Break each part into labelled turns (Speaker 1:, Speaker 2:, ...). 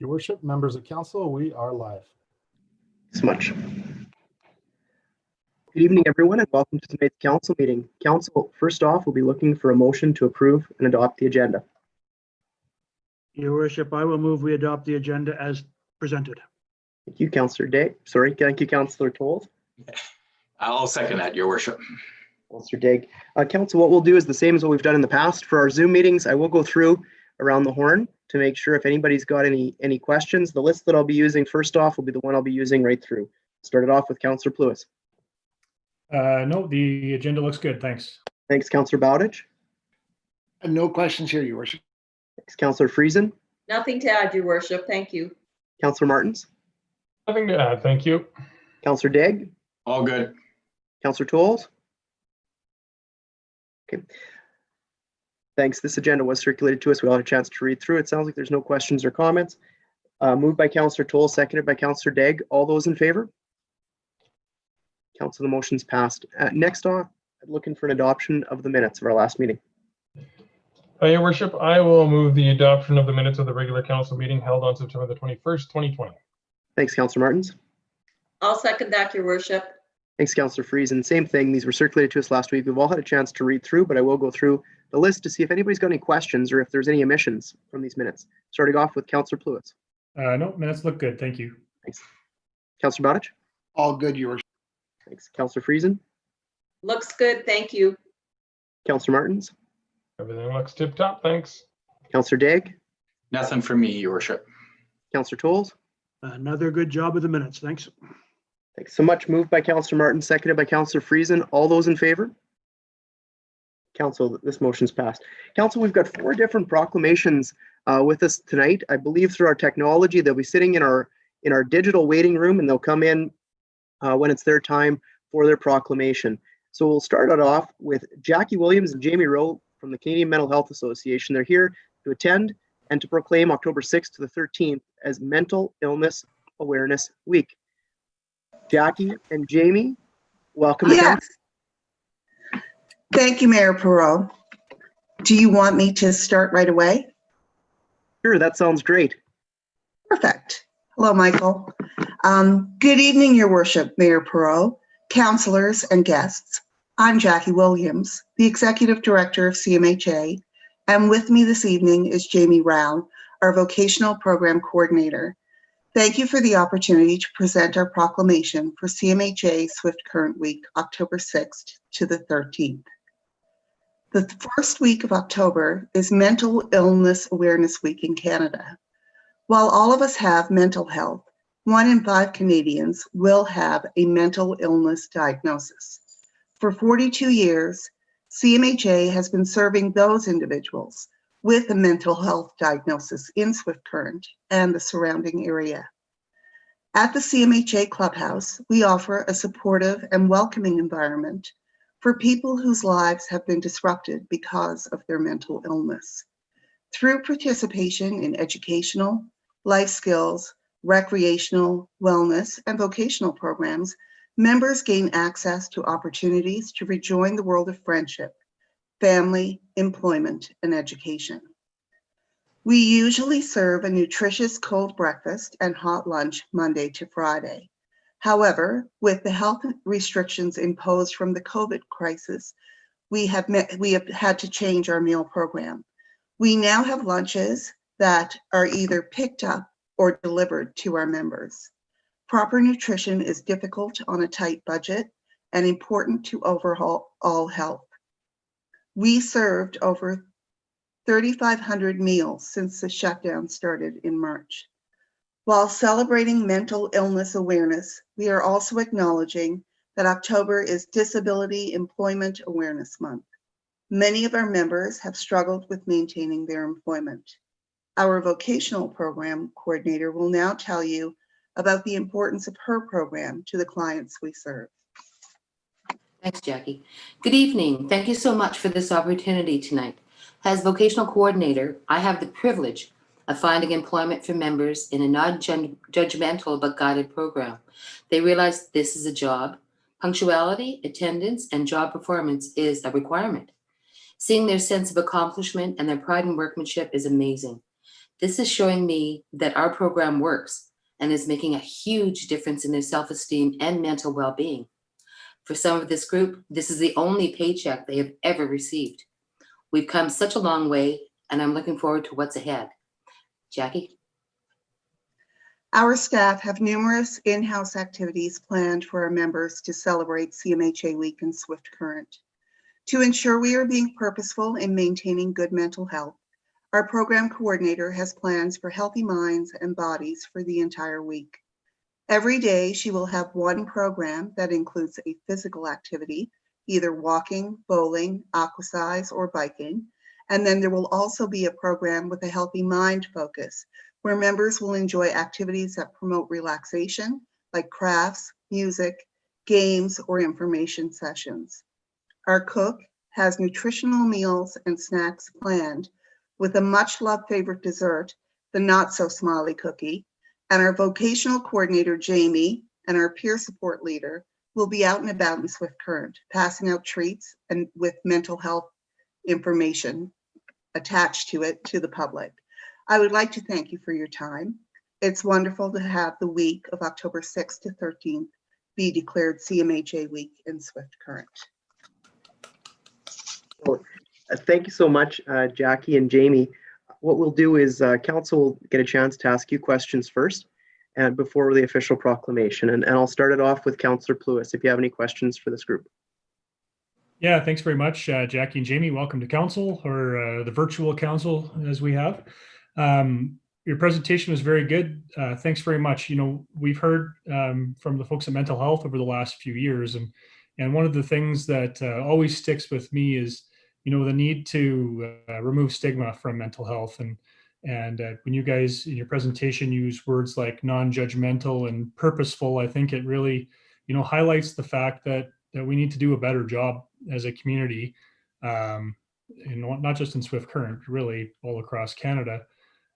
Speaker 1: Your worship, members of council, we are live.
Speaker 2: So much. Good evening, everyone, and welcome to tonight's council meeting. Council, first off, we'll be looking for a motion to approve and adopt the agenda.
Speaker 3: Your worship, I will move we adopt the agenda as presented.
Speaker 2: Thank you, Councillor Daig. Sorry, thank you, Councillor Tolls.
Speaker 4: I'll second that, your worship.
Speaker 2: Councillor Daig. Council, what we'll do is the same as what we've done in the past. For our Zoom meetings, I will go through around the horn to make sure if anybody's got any questions. The list that I'll be using first off will be the one I'll be using right through. Started off with Councillor Pluis.
Speaker 5: No, the agenda looks good. Thanks.
Speaker 2: Thanks, Councillor Bowditch.
Speaker 6: No questions here, your worship.
Speaker 2: Thanks, Councillor Friesen.
Speaker 7: Nothing to add, your worship. Thank you.
Speaker 2: Councillor Martens.
Speaker 5: Nothing to add. Thank you.
Speaker 2: Councillor Daig.
Speaker 4: All good.
Speaker 2: Councillor Tolls. Okay. Thanks. This agenda was circulated to us. We all had a chance to read through. It sounds like there's no questions or comments. Moved by Councillor Tolls, seconded by Councillor Daig. All those in favor? Council, the motion's passed. Next off, looking for an adoption of the minutes of our last meeting.
Speaker 5: Your worship, I will move the adoption of the minutes of the regular council meeting held on September the 21st, 2020.
Speaker 2: Thanks, Councillor Martens.
Speaker 7: I'll second that, your worship.
Speaker 2: Thanks, Councillor Friesen. Same thing. These were circulated to us last week. We've all had a chance to read through, but I will go through the list to see if anybody's got any questions or if there's any omissions from these minutes. Starting off with Councillor Pluis.
Speaker 5: No, minutes look good. Thank you.
Speaker 2: Thanks. Councillor Bowditch.
Speaker 6: All good, your worship.
Speaker 2: Thanks. Councillor Friesen.
Speaker 7: Looks good. Thank you.
Speaker 2: Councillor Martens.
Speaker 5: Everything looks tip top. Thanks.
Speaker 2: Councillor Daig.
Speaker 4: Nothing for me, your worship.
Speaker 2: Councillor Tolls.
Speaker 3: Another good job of the minutes. Thanks.
Speaker 2: Thanks so much. Moved by Councillor Martens, seconded by Councillor Friesen. All those in favor? Council, this motion's passed. Council, we've got 4 different proclamations with us tonight. I believe through our technology, they'll be sitting in our digital waiting room, and they'll come in when it's their time for their proclamation. So we'll start it off with Jackie Williams and Jamie Rowe from the Canadian Mental Health Association. They're here to attend and to proclaim October 6th to the 13th as Mental Illness Awareness Week. Jackie and Jamie, welcome.
Speaker 8: Yes. Thank you, Mayor Perot. Do you want me to start right away?
Speaker 2: Sure, that sounds great.
Speaker 8: Perfect. Hello, Michael. Good evening, Your Worship, Mayor Perot, councillors and guests. I'm Jackie Williams, the Executive Director of CMHA, and with me this evening is Jamie Rao, our Vocational Program Coordinator. Thank you for the opportunity to present our proclamation for CMHA Swift Current Week, October 6th to the 13th. The first week of October is Mental Illness Awareness Week in Canada. While all of us have mental health, 1 in 5 Canadians will have a mental illness diagnosis. For 42 years, CMHA has been serving those individuals with a mental health diagnosis in Swift Current and the surrounding area. At the CMHA Clubhouse, we offer a supportive and welcoming environment for people whose lives have been disrupted because of their mental illness. Through participation in educational, life skills, recreational, wellness, and vocational programs, members gain access to opportunities to rejoin the world of friendship, family, employment, and education. We usually serve a nutritious cold breakfast and hot lunch Monday to Friday. However, with the health restrictions imposed from the COVID crisis, we have had to change our meal program. We now have lunches that are either picked up or delivered to our members. Proper nutrition is difficult on a tight budget and important to overall health. We served over 3,500 meals since the shutdown started in March. While celebrating mental illness awareness, we are also acknowledging that October is Disability Employment Awareness Month. Many of our members have struggled with maintaining their employment. Our vocational program coordinator will now tell you about the importance of her program to the clients we serve.
Speaker 9: Thanks, Jackie. Good evening. Thank you so much for this opportunity tonight. As vocational coordinator, I have the privilege of finding employment for members in a non-judgmental but guided program. They realize this is a job. Punctuality, attendance, and job performance is a requirement. Seeing their sense of accomplishment and their pride in workmanship is amazing. This is showing me that our program works and is making a huge difference in their self-esteem and mental well-being. For some of this group, this is the only paycheck they have ever received. We've come such a long way, and I'm looking forward to what's ahead. Jackie?
Speaker 8: Our staff have numerous in-house activities planned for our members to celebrate CMHA Week in Swift Current. To ensure we are being purposeful in maintaining good mental health, our program coordinator has plans for healthy minds and bodies for the entire week. Every day, she will have one program that includes a physical activity, either walking, bowling, aquasize, or biking. And then there will also be a program with a healthy mind focus, where members will enjoy activities that promote relaxation, like crafts, music, games, or information sessions. Our cook has nutritional meals and snacks planned, with a much-loved favorite dessert, the not-so-smiley cookie, and our vocational coordinator, Jamie, and our peer support leader will be out and about in Swift Current, passing out treats and with mental health information attached to it to the public. I would like to thank you for your time. It's wonderful to have the week of October 6th to 13th be declared CMHA Week in Swift Current.
Speaker 2: Well, thank you so much, Jackie and Jamie. What we'll do is council will get a chance to ask you questions first and before the official proclamation. And I'll start it off with Councillor Pluis, if you have any questions for this group.
Speaker 10: Yeah, thanks very much, Jackie and Jamie. Welcome to council, or the virtual council as we have. Your presentation was very good. Thanks very much. You know, we've heard from the folks at mental health over the last few years, and one of the things that always sticks with me is, you know, the need to remove stigma from mental health. And when you guys in your presentation use words like non-judgmental and purposeful, I think it really, you know, highlights the fact that we need to do a better job as a community, and not just in Swift Current, really all across Canada,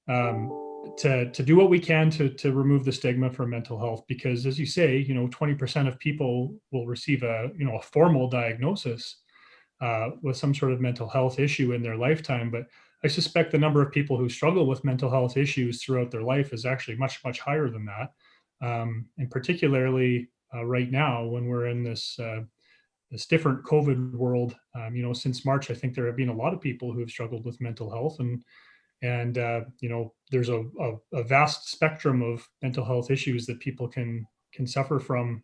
Speaker 10: to do what we can to remove the stigma from mental health. Because as you say, you know, 20% of people will receive a formal diagnosis with some sort of mental health issue in their lifetime. But I suspect the number of people who struggle with mental health issues throughout their life is actually much, much higher than that. And particularly right now, when we're in this different COVID world, you know, since March, I think there have been a lot of people who have struggled with mental health, and you know, there's a vast spectrum of mental health issues that people can suffer from,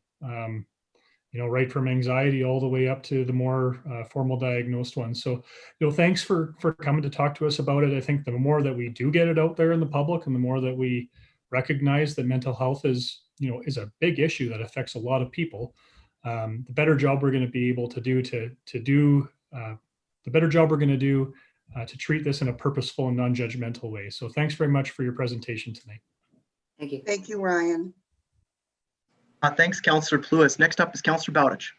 Speaker 10: you know, right from anxiety all the way up to the more formal diagnosed ones. So, you know, thanks for coming to talk to us about it. I think the more that we do get it out there in the public, and the more that we recognize that mental health is, you know, is a big issue that affects a lot of people, the better job we're going to be able to do to treat this in a purposeful and non-judgmental way. So thanks very much for your presentation tonight.
Speaker 9: Thank you.
Speaker 8: Thank you, Ryan.
Speaker 2: Thanks, Councillor Pluis. Next up is Councillor Bowditch.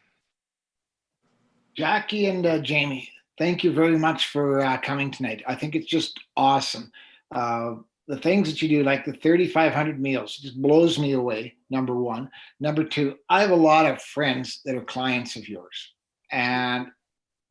Speaker 6: Jackie and Jamie, thank you very much for coming tonight. I think it's just awesome. The things that you do, like the 3,500 meals, just blows me away, number one. Number two, I have a lot of friends that are clients of yours. And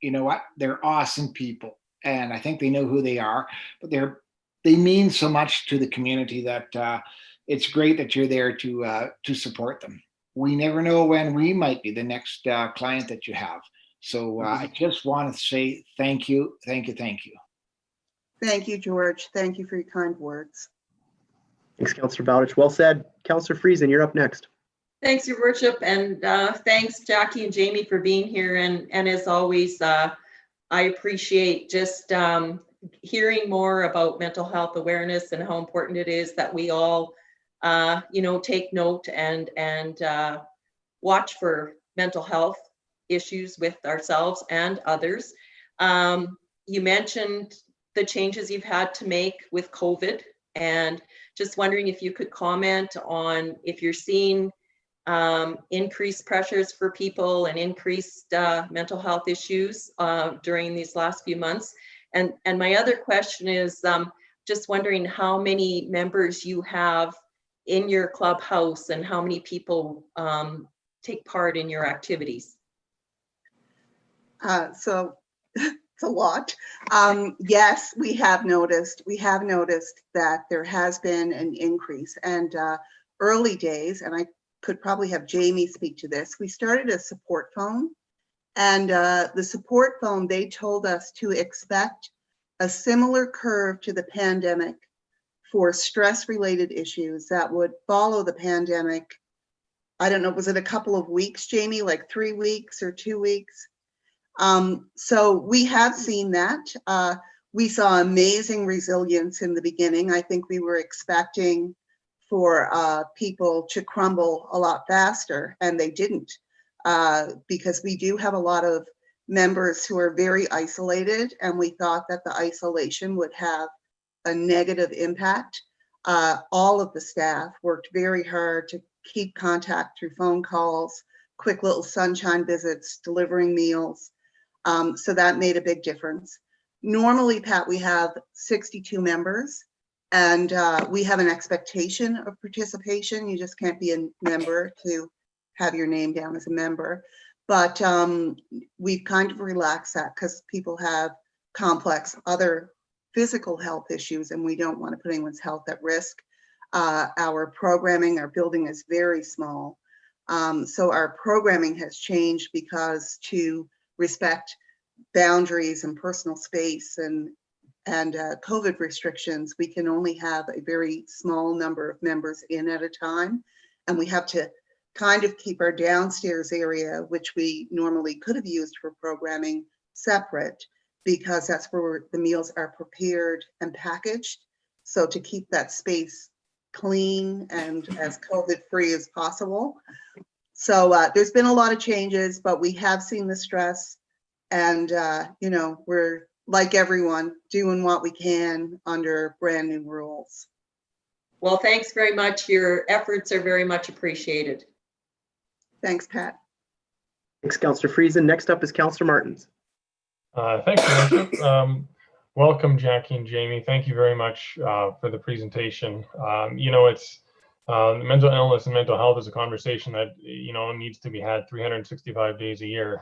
Speaker 6: you know what? They're awesome people. And I think they know who they are, but they mean so much to the community that it's great that you're there to support them. We never know when we might be the next client that you have. So I just want to say thank you, thank you, thank you.
Speaker 8: Thank you, George. Thank you for your kind words.
Speaker 2: Thanks, Councillor Bowditch. Well said. Councillor Friesen, you're up next.
Speaker 7: Thanks, Your Worship, and thanks, Jackie and Jamie, for being here. And as always, I appreciate just hearing more about mental health awareness and how important it is that we all, you know, take note and watch for mental health issues with ourselves and others. You mentioned the changes you've had to make with COVID, and just wondering if you could comment on if you're seeing increased pressures for people and increased mental health issues during these last few months. And my other question is just wondering how many members you have in your clubhouse and how many people take part in your activities.
Speaker 8: So It's a lot. Yes, we have noticed that there has been an increase, and early days, and I could probably have Jamie speak to this. We started a support phone, and the support phone, they told us to expect a similar curve to the pandemic for stress-related issues that would follow the pandemic. I don't know, was it a couple of weeks, Jamie, like 3 weeks or 2 weeks? So we have seen that. We saw amazing resilience in the beginning. I think we were expecting for people to crumble a lot faster, and they didn't, because we do have a lot of members who are very isolated, and we thought that the isolation would have a negative impact. All of the staff worked very hard to keep contact through phone calls, quick little sunshine visits, delivering meals. So that made a big difference. Normally, Pat, we have 62 members, and we have an expectation of participation. You just can't be a member to have your name down as a member. But we've kind of relaxed that because people have complex other physical health issues, and we don't want to put anyone's health at risk. Our programming, our building is very small. So our programming has changed because to respect boundaries and personal space and COVID restrictions, we can only have a very small number of members in at a time. And we have to kind of keep our downstairs area, which we normally could have used for programming, separate, because that's where the meals are prepared and packaged. So to keep that space clean and as COVID-free as possible. So there's been a lot of changes, but we have seen the stress, and you know, we're like everyone doing what we can under brand new rules.
Speaker 7: Well, thanks very much. Your efforts are very much appreciated.
Speaker 8: Thanks, Pat.
Speaker 2: Thanks, Councillor Friesen. Next up is Councillor Martens.
Speaker 5: Thanks, Your Worship. Welcome, Jackie and Jamie. Thank you very much for the presentation. You know, it's mental illness and mental health is a conversation that, you know, needs to be had 365 days a year,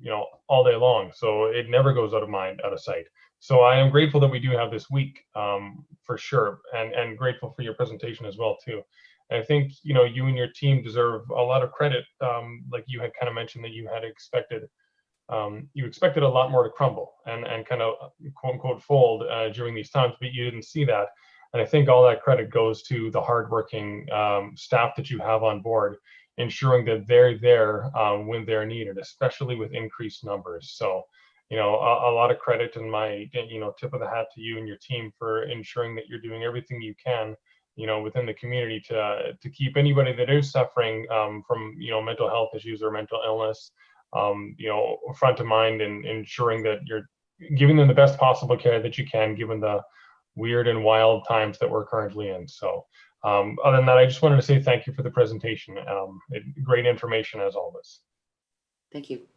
Speaker 5: you know, all day long. So it never goes out of mind, out of sight. So I am grateful that we do have this week, for sure, and grateful for your presentation as well, too. I think, you know, you and your team deserve a lot of credit. Like you had kind of mentioned that you had expected, you expected a lot more to crumble and kind of quote unquote fold during these times, but you didn't see that. And I think all that credit goes to the hardworking staff that you have on board, ensuring that they're there when they're needed, especially with increased numbers. So, you know, a lot of credit and my, you know, tip of the hat to you and your team for ensuring that you're doing everything you can, you know, within the community to keep anybody that is suffering from, you know, mental health issues or mental illness, you know, front of mind, and ensuring that you're giving them the best possible care that you can, given the weird and wild times that we're currently in. So other than that, I just wanted to say thank you for the presentation. Great information as always.
Speaker 9: Thank you.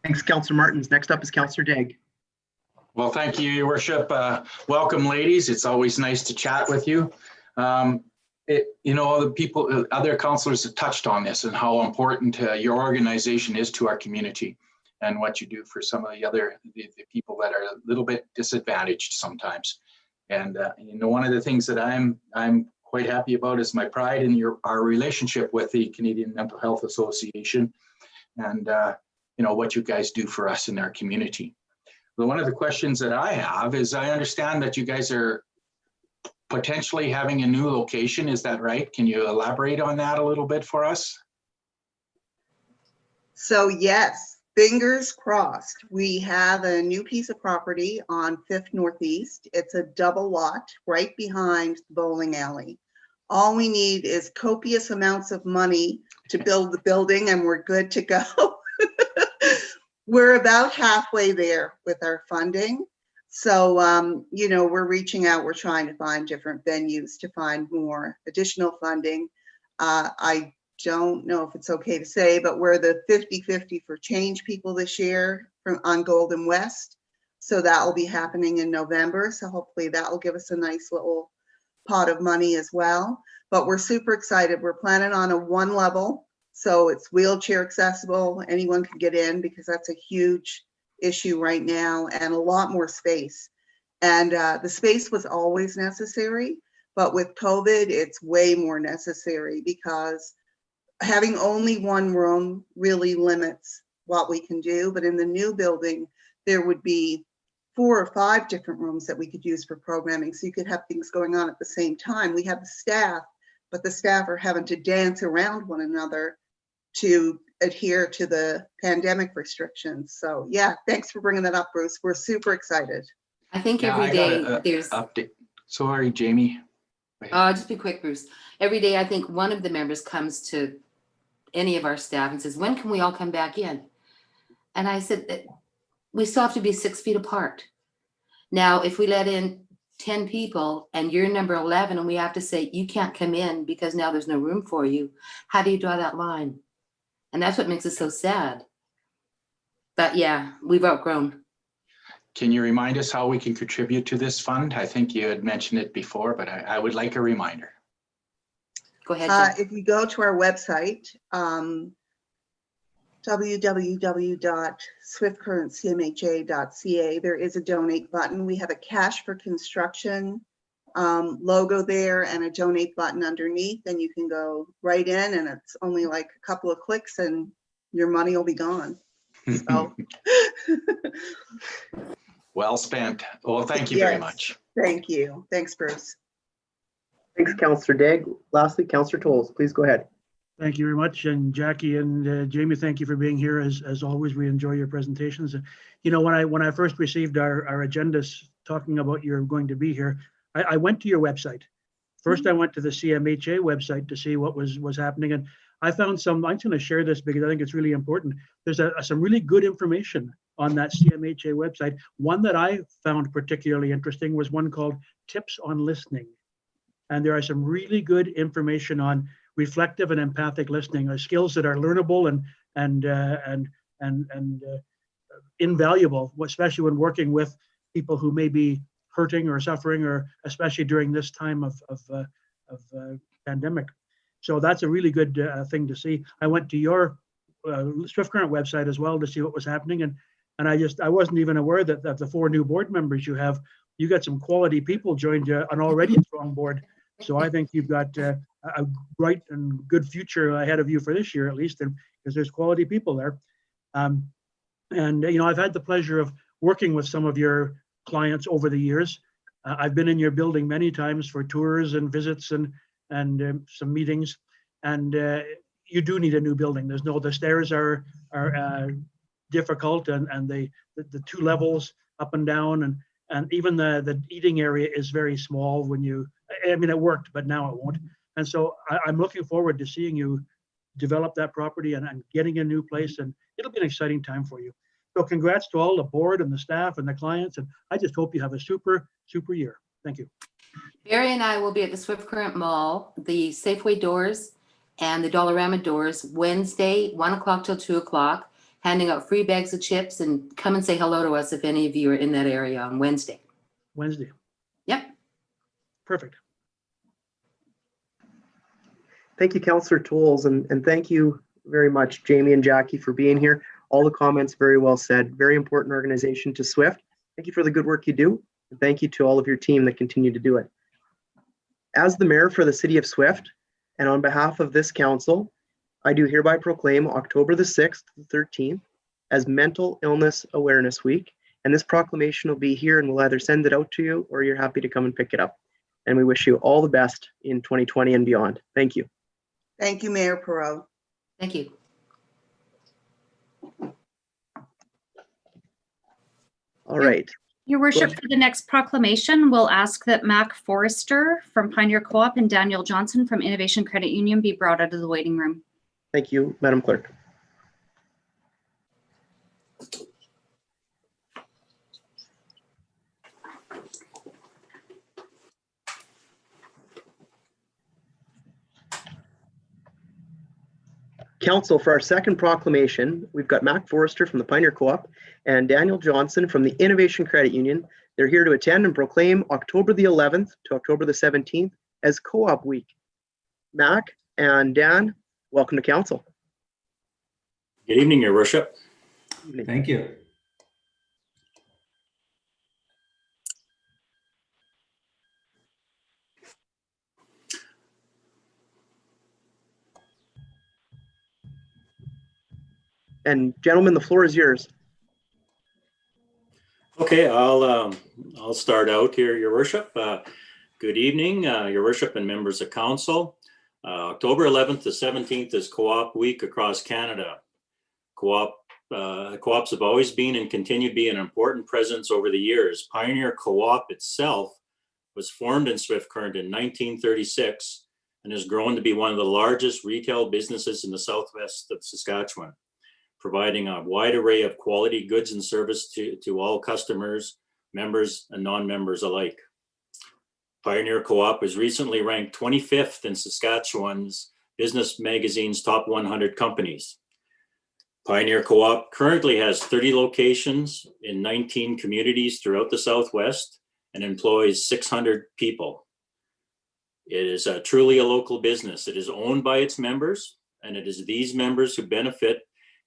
Speaker 2: Thanks, Councillor Martens. Next up is Councillor Daig.
Speaker 4: Well, thank you, Your Worship. Welcome, ladies. It's always nice to chat with you. You know, the people, other councillors have touched on this and how important your organization is to our community and what you do for some of the people that are a little bit disadvantaged sometimes. And you know, one of the things that I'm quite happy about is my pride in our relationship with the Canadian Mental Health Association, and you know, what you guys do for us in our community. But one of the questions that I have is, I understand that you guys are potentially having a new location. Is that right? Can you elaborate on that a little bit for us?
Speaker 8: So yes, fingers crossed. We have a new piece of property on 5th Northeast. It's a double lot right behind the bowling alley. All we need is copious amounts of money to build the building, and we're good to go. We're about halfway there with our funding. So, you know, we're reaching out, we're trying to find different venues to find more additional funding. I don't know if it's okay to say, but we're the 50-50 for change people this year on Golden West. So that will be happening in November. So hopefully that will give us a nice little pot of money as well. But we're super excited. We're planning on a 1 level. So it's wheelchair accessible. Anyone can get in, because that's a huge issue right now and a lot more space. And the space was always necessary, but with COVID, it's way more necessary because having only one room really limits what we can do. But in the new building, there would be 4 or 5 different rooms that we could use for programming. So you could have things going on at the same time. We have the staff, but the staff are having to dance around one another to adhere to the pandemic restrictions. So yeah, thanks for bringing that up, Bruce. We're super excited.
Speaker 9: I think
Speaker 4: Yeah,
Speaker 9: every
Speaker 4: I got
Speaker 9: day
Speaker 4: a
Speaker 9: there's,
Speaker 4: update. Sorry, Jamie.
Speaker 9: just be quick, Bruce. Every day, I think one of the members comes to any of our staff and says, when can we all come back in? And I said that we still have to be 6 feet apart. Now, if we let in 10 people and you're number 11 and we have to say, you can't come in because now there's no room for you, how do you draw that line? And that's what makes it so sad. But yeah, we've outgrown.
Speaker 4: Can you remind us how we can contribute to this fund? I think you had mentioned it before, but I would like a reminder.
Speaker 9: Go ahead, Jen.
Speaker 8: If you go to our website, www.swiftcurrentcmha.ca, there is a donate button. We have a cash for construction logo there and a donate button underneath, and you can go right in, and it's only like a couple of clicks and your money will be gone. So
Speaker 4: Well spent. Well, thank you very
Speaker 8: Yes.
Speaker 4: much.
Speaker 8: Thank you. Thanks, Bruce.
Speaker 2: Thanks, Councillor Daig. Lastly, Councillor Tolls, please go ahead.
Speaker 3: Thank you very much. And Jackie and Jamie, thank you for being here. As always, we enjoy your presentations. You know, when I first received our agendas talking about you're going to be here, I went to your website. First, I went to the CMHA website to see what was happening. And I found some, I'm going to share this because I think it's really important. There's some really good information on that CMHA website. One that I found particularly interesting was one called Tips on Listening. And there are some really good information on reflective and empathic listening, skills that are learnable and invaluable, especially when working with people who may be hurting or suffering, or especially during this time of pandemic. So that's a really good thing to see. I went to your Swift Current website as well to see what was happening, and I wasn't even aware that the 4 new board members you have, you got some quality people joined an already strong board. So I think you've got a bright and good future ahead of you for this year, at least, because there's quality people there. And you know, I've had the pleasure of working with some of your clients over the years. I've been in your building many times for tours and visits and some meetings. And you do need a new building. The stairs are difficult, and the 2 levels up and down, and even the eating area is very small when you. I mean, it worked, but now it won't. And so I'm looking forward to seeing you develop that property and getting a new place, and it'll be an exciting time for you. So congrats to all the board and the staff and the clients, and I just hope you have a super, super year. Thank you.
Speaker 9: Barry and I will be at the Swift Current Mall, the Safeway doors and the Dollarama doors, Wednesday, 1 o'clock till 2 o'clock, handing out free bags of chips, and come and say hello to us if any of you are in that area on Wednesday.
Speaker 3: Wednesday.
Speaker 9: Yep.
Speaker 3: Perfect.
Speaker 2: Thank you, Councillor Tolls, and thank you very much, Jamie and Jackie, for being here. All the comments very well said. Very important organization to Swift. Thank you for the good work you do. And thank you to all of your team that continue to do it. As the mayor for the city of Swift, and on behalf of this council, I do hereby proclaim October the 6th to the 13th as Mental Illness Awareness Week. And this proclamation will be here, and we'll either send it out to you or you're happy to come and pick it up. And we wish you all the best in 2020 and beyond. Thank you.
Speaker 8: Thank you, Mayor Perot.
Speaker 9: Thank you.
Speaker 2: All right.
Speaker 11: Your worship, for the next proclamation, we'll ask that Mac Forrester from Pioneer Co-op and Daniel Johnson from Innovation Credit Union be brought out of the waiting room.
Speaker 2: Thank you, Madam Clerk. Council, for our second proclamation, we've got Mac Forrester from the Pioneer Co-op and Daniel Johnson from the Innovation Credit Union. They're here to attend and proclaim October the 11th to October the 17th as Co-op Week. Mac and Dan, welcome to Council.
Speaker 12: Good evening, Your Worship.
Speaker 13: Thank you.
Speaker 2: And gentlemen, the floor is yours.
Speaker 12: Okay, I'll start out here, Your Worship. Good evening, Your Worship and members of council. October 11th to 17th is Co-op Week across Canada. Co-ops have always been and continue to be an important presence over the years. Pioneer Co-op itself was formed in Swift Current in 1936 and has grown to be one of the largest retail businesses in the southwest of Saskatchewan, providing a wide array of quality goods and service to all customers, members, and non-members alike. Pioneer Co-op was recently ranked 25th in Saskatchewan's Business Magazine's Top 100 Companies. Pioneer Co-op currently has 30 locations in 19 communities throughout the Southwest and employs 600 people. It is truly a local business. It is owned by its members, and it is these members who benefit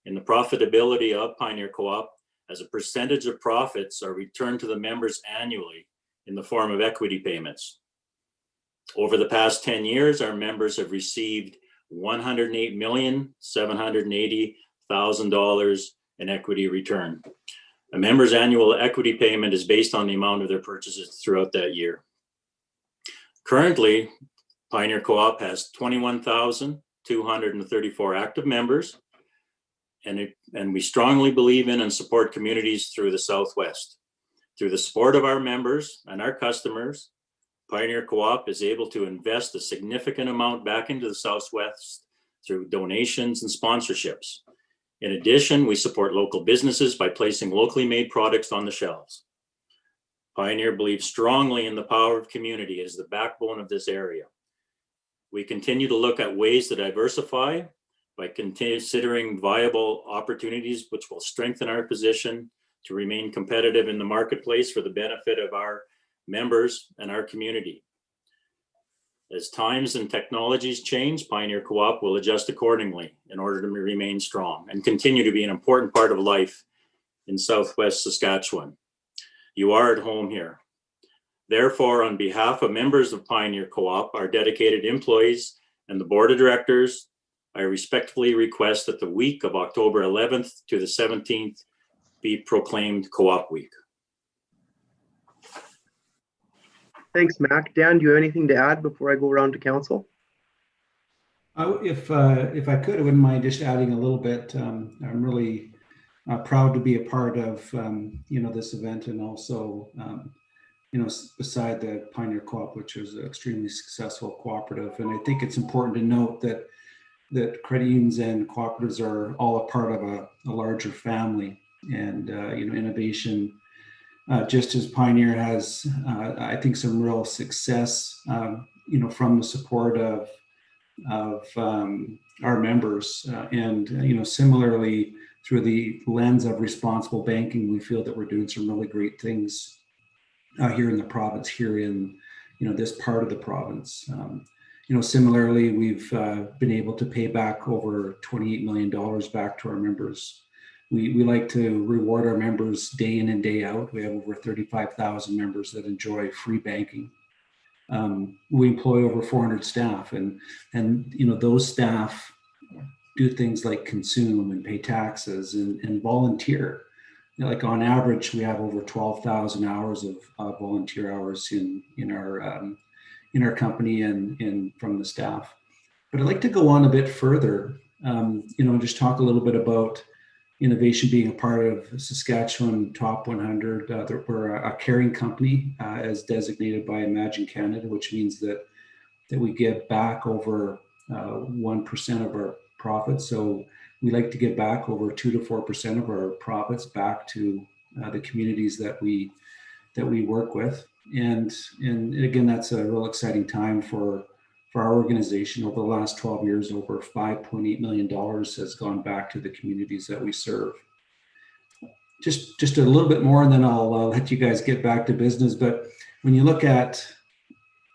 Speaker 12: in the profitability of Pioneer Co-op, as a percentage of profits are returned to the members annually in the form of equity payments. Over the past 10 years, our members have received $108,780,000 in equity return. A member's annual equity payment is based on the amount of their purchases throughout that year. Currently, Pioneer Co-op has 21,234 active members, and we strongly believe in and support communities through the Southwest. Through the support of our members and our customers, Pioneer Co-op is able to invest a significant amount back into the Southwest through donations and sponsorships. In addition, we support local businesses by placing locally made products on the shelves. Pioneer believes strongly in the power of community as the backbone of this area. We continue to look at ways to diversify by considering viable opportunities which will strengthen our position to remain competitive in the marketplace for the benefit of our members and our community. As times and technologies change, Pioneer Co-op will adjust accordingly in order to remain strong and continue to be an important part of life in Southwest Saskatchewan. You are at home here. Therefore, on behalf of members of Pioneer Co-op, our dedicated employees, and the board of directors, I respectfully request that the week of October 11th to the 17th be proclaimed Co-op Week.
Speaker 2: Thanks, Mac. Dan, do you have anything to add before I go around to council?
Speaker 1: If I could, I wouldn't mind just adding a little bit. I'm really proud to be a part of this event, and also beside the Pioneer Co-op, which is an extremely successful cooperative. And I think it's important to note that credit unions and cooperatives are all a part of a larger family, and innovation. Just as Pioneer has, I think, some real success, from the support of our members, and similarly through the lens of responsible banking, we feel that we're doing some really great things here in the province, here in this part of the province. Similarly, we've been able to pay back over $28 million back to our members. We like to reward our members day in and day out. We have over 35,000 members that enjoy free banking. We employ over 400 staff, and those staff do things like consume and pay taxes and volunteer. Like on average, we have over 12,000 hours of volunteer hours in our company and from the staff. But I'd like to go on a bit further, just talk a little bit about innovation being a part of Saskatchewan Top 100. We're a caring company as designated by Imagine Canada, which means that we give back over 1% of our profits. So we like to give back over 2 to 4% of our profits back to the communities that we work with. And again, that's a real exciting time for our organization. Over the last 12 years, over $5.8 million has gone back to the communities that we serve. Just a little bit more, and then I'll let you guys get back to business. But when you look at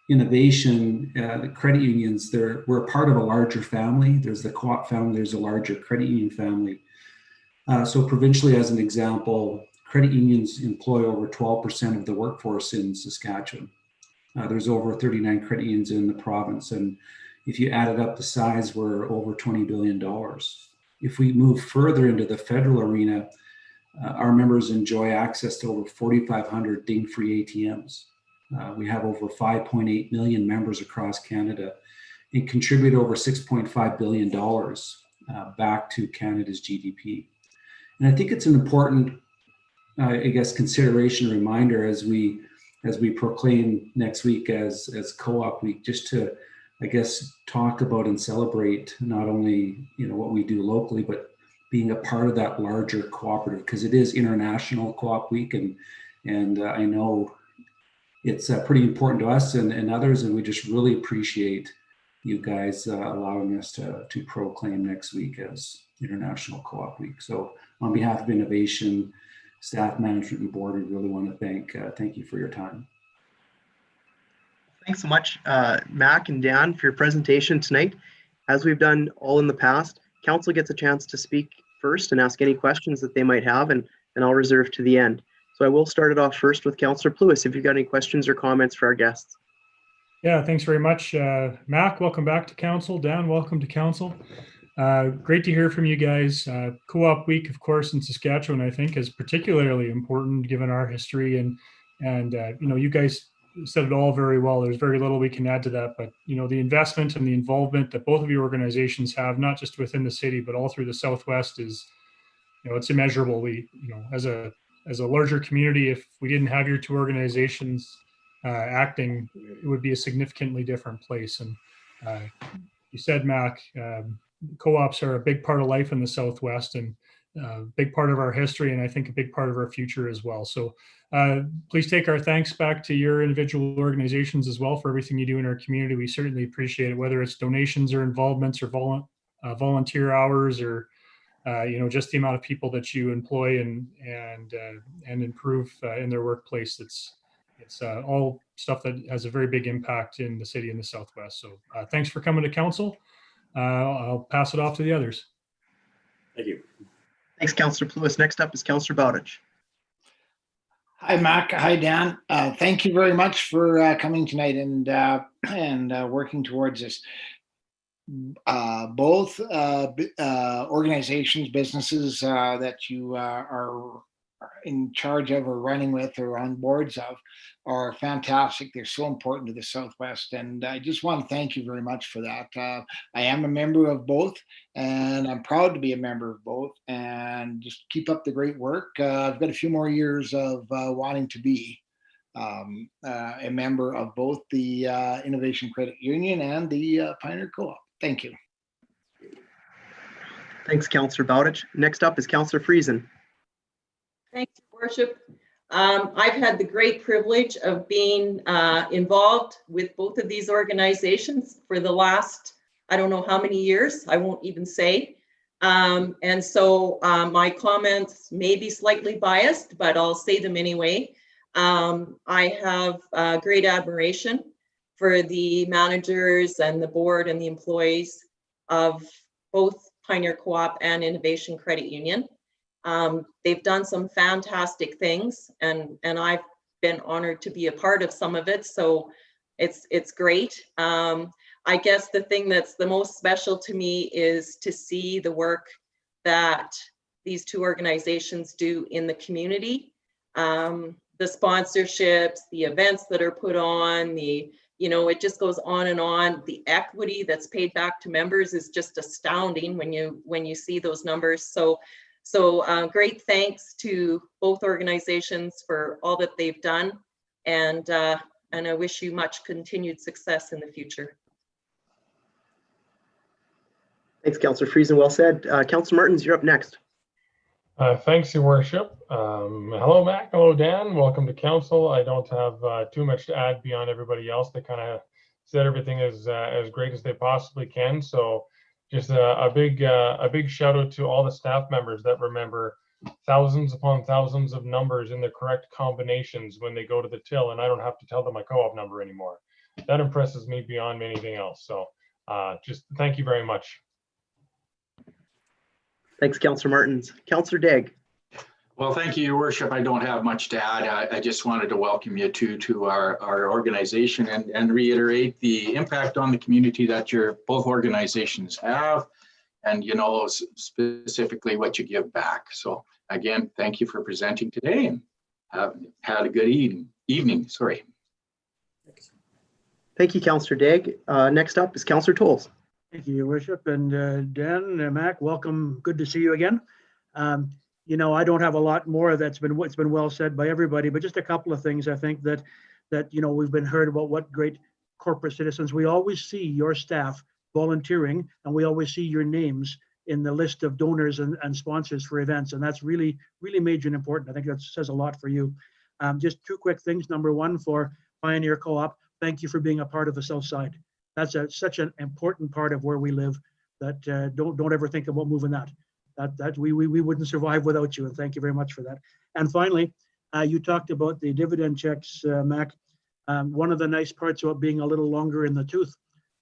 Speaker 1: innovation, the credit unions, we're a part of a larger family. There's the co-op family, there's a larger credit union family. So provincially, as an example, credit unions employ over 12% of the workforce in Saskatchewan. There's over 39 credit unions in the province. And if you added up the size, we're over $20 billion. if we move further into the federal arena, our members enjoy access to over 4,500 ding-free ATMs. We have over 5.8 million members across Canada and contribute over $6.5 billion back to Canada's GDP. And I think it's an important, consideration, reminder as we proclaim next week as Co-op Week, just to, talk about and celebrate not only, what we do locally, but being a part of that larger cooperative, because it is International Co-op Week, and I know it's pretty important to us and others, and we just really appreciate you guys allowing us to proclaim next week as International Co-op Week. So on behalf of Innovation, staff, management, and board, we really want to thank you for your time.
Speaker 2: Thanks so much, Mac and Dan, for your presentation tonight. As we've done all in the past, council gets a chance to speak first and ask any questions that they might have, and I'll reserve to the end. So I will start it off first with Councillor Lewis, if you've got any questions or comments for our guests.
Speaker 10: Yeah, thanks very much. Mac, welcome back to council. Dan, welcome to council. Great to hear from you guys. Co-op Week, of course, in Saskatchewan, I think, is particularly important given our history, and you guys said it all very well. There's very little we can add to that, but the investment and the involvement that both of your organizations have, not just within the city but all through the Southwest, is it's immeasurable. We as a larger community, if we didn't have your two organizations acting, it would be a significantly different place. And you said, Mac, co-ops are a big part of life in the Southwest, and a big part of our history, and I think a big part of our future as well. So please take our thanks back to your individual organizations as well for everything you do in our community. We certainly appreciate it, whether it's donations or involvements or volunteer hours, or just the amount of people that you employ and improve in their workplace. It's all stuff that has a very big impact in the city and the Southwest. So thanks for coming to council. I'll pass it off to the others.
Speaker 12: Thank you.
Speaker 2: Thanks, Councillor Lewis. Next up is Councillor Bowditch.
Speaker 6: Hi, Mac. Hi, Dan. Thank you very much for coming tonight and working towards this. Both organizations, businesses that you are in charge of or running with or on boards of are fantastic. They're so important to the Southwest, and I just want to thank you very much for that. I am a member of both, and I'm proud to be a member of both, and just keep up the great work. I've got a few more years of wanting to be a member of both the Innovation Credit Union and the Pioneer Co-op. Thank you.
Speaker 2: Thanks, Councillor Bowditch. Next up is Councillor Friesen.
Speaker 7: Thanks, Your Worship. I've had the great privilege of being involved with both of these organizations for the last, I don't know how many years, I won't even say. And so my comments may be slightly biased, but I'll say them anyway. I have great admiration for the managers and the board and the employees of both Pioneer Co-op and Innovation Credit Union. They've done some fantastic things, and I've been honored to be a part of some of it, so it's great. I guess the thing that's the most special to me is to see the work that these two organizations do in the community. The sponsorships, the events that are put on, it just goes on and on. The equity that's paid back to members is just astounding when you see those numbers. So great thanks to both organizations for all that they've done, and I wish you much continued success in the future.
Speaker 2: Thanks, Councillor Friesen. Well said. Councillor Martens, you're up next.
Speaker 5: Thanks, Your Worship. Hello, Mac. Hello, Dan. Welcome to council. I don't have too much to add beyond everybody else. They kind of said everything as great as they possibly can. So just a big shout out to all the staff members that remember thousands upon thousands of numbers in the correct combinations when they go to the till, and I don't have to tell them my co-op number anymore. That impresses me beyond anything else. So just thank you very much.
Speaker 2: Thanks, Councillor Martens. Councillor Daig.
Speaker 4: Well, thank you, Your Worship. I don't have much to add. I just wanted to welcome you to our organization and reiterate the impact on the community that both organizations have. and you know specifically what you give back. So again, thank you for presenting today, and have had a good evening. Sorry.
Speaker 2: Thank you, Councillor Daig. Next up is Councillor Tolls.
Speaker 3: Thank you, Your Worship. And Dan, Mac, welcome. Good to see you again. You know, I don't have a lot more that's been what's been well said by everybody, but just a couple of things I think that you know, we've been heard about what great corporate citizens. We always see your staff volunteering, and we always see your names in the list of donors and sponsors for events, and that's really major and important. I think that says a lot for you. Just two quick things. Number one, for Pioneer Co-op, thank you for being a part of the South Side. That's such an important part of where we live that don't ever think about moving that. That we wouldn't survive without you, and thank you very much for that. And finally, you talked about the dividend checks, Mac. One of the nice parts about being a little longer in the tooth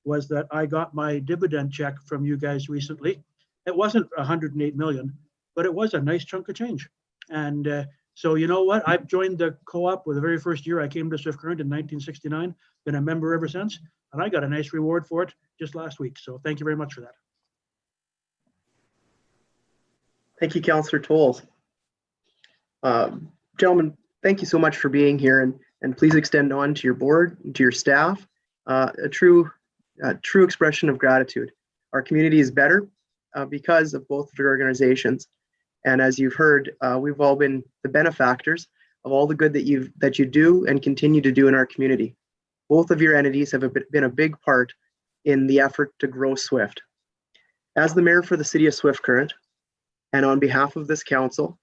Speaker 3: was that I got my dividend check from you guys recently. It wasn't 108 million, but it was a nice chunk of change. And so you know what? I've joined the co-op with the very first year I came to Swift Current in 1969, been a member ever since, and I got a nice reward for it just last week. So thank you very much for that.
Speaker 2: Thank you, Councillor Tolls. Gentlemen, thank you so much for being here, and please extend on to your board, to your staff, a true expression of gratitude. Our community is better because of both of your organizations. And as you've heard, we've all been the benefactors of all the good that you do and continue to do in our community. Both of your entities have been a big part in the effort to grow Swift. As the mayor for the city of Swift Current, and on behalf of this council,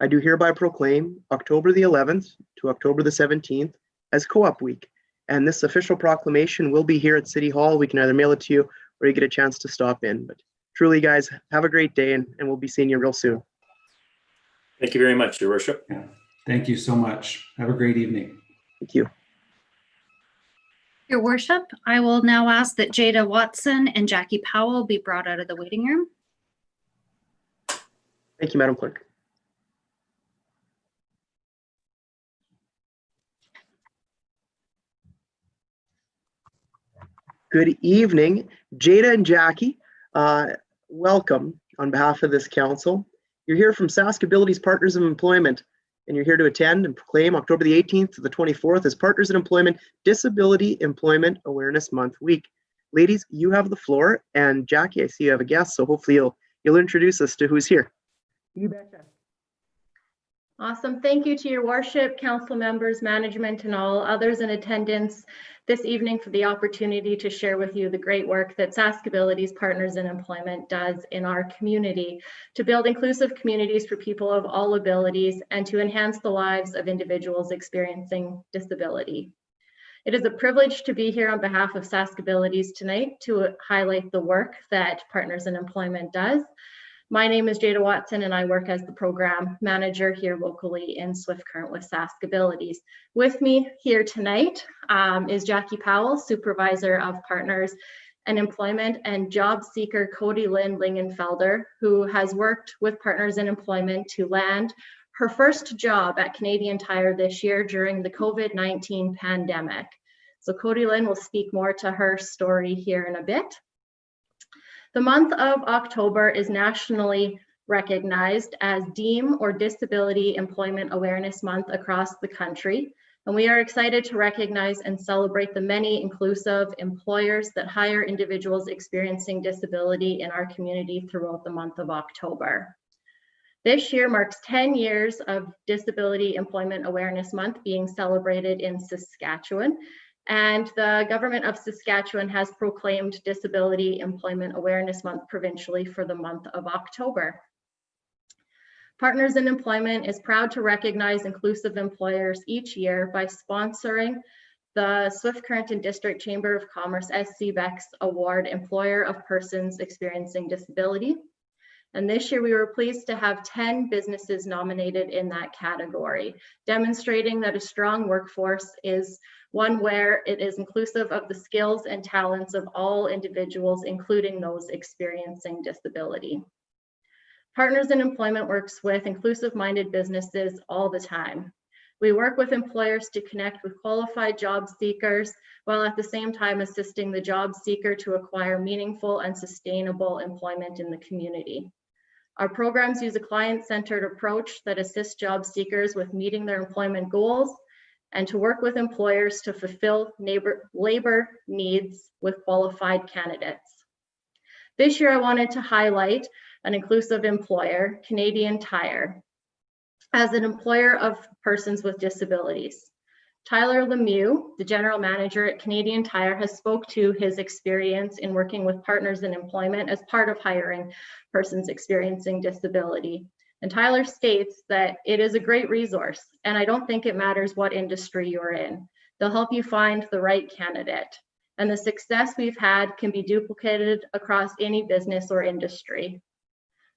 Speaker 2: I do hereby proclaim October the 11th to October the 17th as Co-op Week. And this official proclamation will be here at City Hall. We can either mail it to you or you get a chance to stop in. But truly, guys, have a great day, and we'll be seeing you real soon.
Speaker 12: Thank you very much, Your Worship.
Speaker 1: Yeah. Thank you so much. Have a great evening.
Speaker 2: Thank you.
Speaker 11: Your Worship, I will now ask that Jada Watson and Jackie Powell be brought out of the waiting room.
Speaker 2: Thank you, Madam Clerk. Good evening, Jada and Jackie. Welcome on behalf of this council. You're here from Saskability's Partners in Employment, and you're here to attend and proclaim October the 18th to the 24th as Partners in Employment Disability Employment Awareness Month week. Ladies, you have the floor, and Jackie, I see you have a guest, so hopefully you'll introduce us to who's here.
Speaker 13: You betcha. Awesome. Thank you to Your Worship, council members, management, and all others in attendance this evening for the opportunity to share with you the great work that Saskability's Partners in Employment does in our community to build inclusive communities for people of all abilities and to enhance the lives of individuals experiencing disability. It is a privilege to be here on behalf of Saskability's tonight to highlight the work that Partners in Employment does. My name is Jada Watson, and I work as the program manager here locally in Swift Current with Saskabilities. With me here tonight is Jackie Powell, supervisor of Partners in Employment, and job seeker Cody Lynn Lingenfelder, who has worked with Partners in Employment to land her first job at Canadian Tire this year during the COVID-19 pandemic. So Cody Lynn will speak more to her story here in a bit. The month of October is nationally recognized as DEEM or Disability Employment Awareness Month across the country. And we are excited to recognize and celebrate the many inclusive employers that hire individuals experiencing disability in our community throughout the month of October. This year marks 10 years of Disability Employment Awareness Month being celebrated in Saskatchewan. And the government of Saskatchewan has proclaimed Disability Employment Awareness Month provincially for the month of October. Partners in Employment is proud to recognize inclusive employers each year by sponsoring the Swift Current and District Chamber of Commerce SCBEX Award Employer of Persons Experiencing Disability. And this year we were pleased to have 10 businesses nominated in that category, demonstrating that a strong workforce is one where it is inclusive of the skills and talents of all individuals, including those experiencing disability. Partners in Employment works with inclusive-minded businesses all the time. We work with employers to connect with qualified job seekers while at the same time assisting the job seeker to acquire meaningful and sustainable employment in the community. Our programs use a client-centered approach that assists job seekers with meeting their employment goals and to work with employers to fulfill labor needs with qualified candidates. This year, I wanted to highlight an inclusive employer, Canadian Tire, as an employer of persons with disabilities. Tyler Lemieux, the general manager at Canadian Tire, has spoke to his experience in working with partners in employment as part of hiring persons experiencing disability. And Tyler states that it is a great resource, and I don't think it matters what industry you're in. They'll help you find the right candidate. And the success we've had can be duplicated across any business or industry.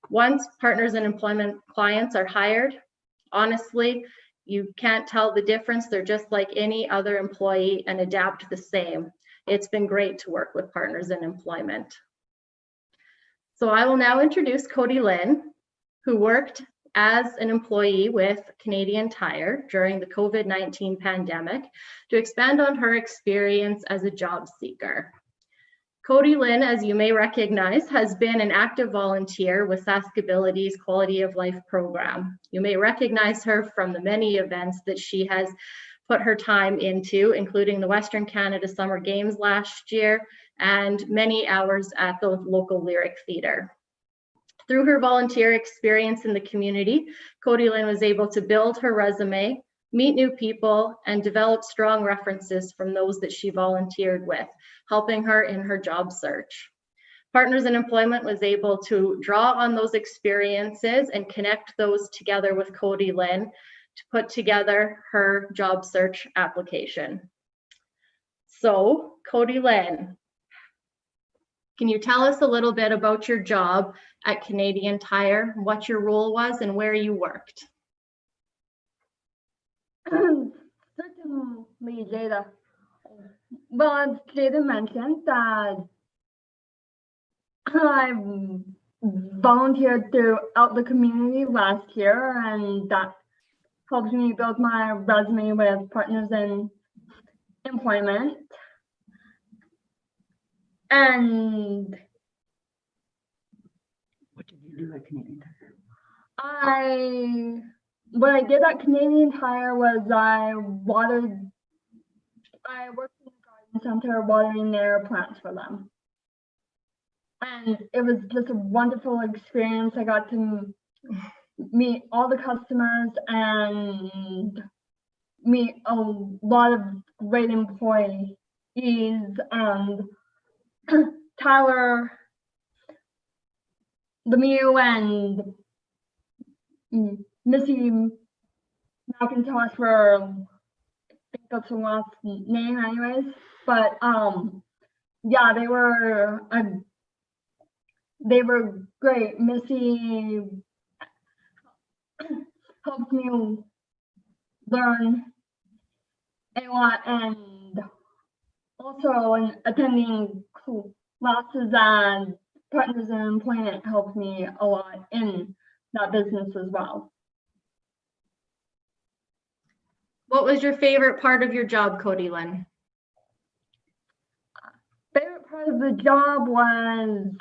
Speaker 13: Once partners in employment clients are hired, honestly, you can't tell the difference. They're just like any other employee and adapt the same. It's been great to work with partners in employment. So I will now introduce Cody Lynn, who worked as an employee with Canadian Tire during the COVID-19 pandemic, to expand on her experience as a job seeker. Cody Lynn, as you may recognize, has been an active volunteer with Saskability's Quality of Life program. You may recognize her from the many events that she has put her time into, including the Western Canada Summer Games last year and many hours at the local Lyric Theatre. Through her volunteer experience in the community, Cody Lynn was able to build her resume, meet new people, and develop strong references from those that she volunteered with, helping her in her job search. Partners in Employment was able to draw on those experiences and connect those together with Cody Lynn to put together her job search application. So, Cody Lynn, can you tell us a little bit about your job at Canadian Tire, what your role was and where you worked?
Speaker 14: Certainly, Jada. Well, as Jada mentioned, that I volunteered throughout the community last year, and that helped me build my resume with partners in employment. And
Speaker 8: What did you do at Canadian Tire?
Speaker 14: What I did at Canadian Tire was I worked in the garden center watering their plants for them. And it was just a wonderful experience. I got to meet all the customers and meet a lot of great employees, and Tyler Lemieux and Missy McIntosh were, I think that's the last name anyways, but yeah, they were great. Missy helped me learn a lot, and also in attending classes and partners in employment helped me a lot in that business as well.
Speaker 13: What was your favorite part of your job, Cody Lynn?
Speaker 14: Favorite part of the job was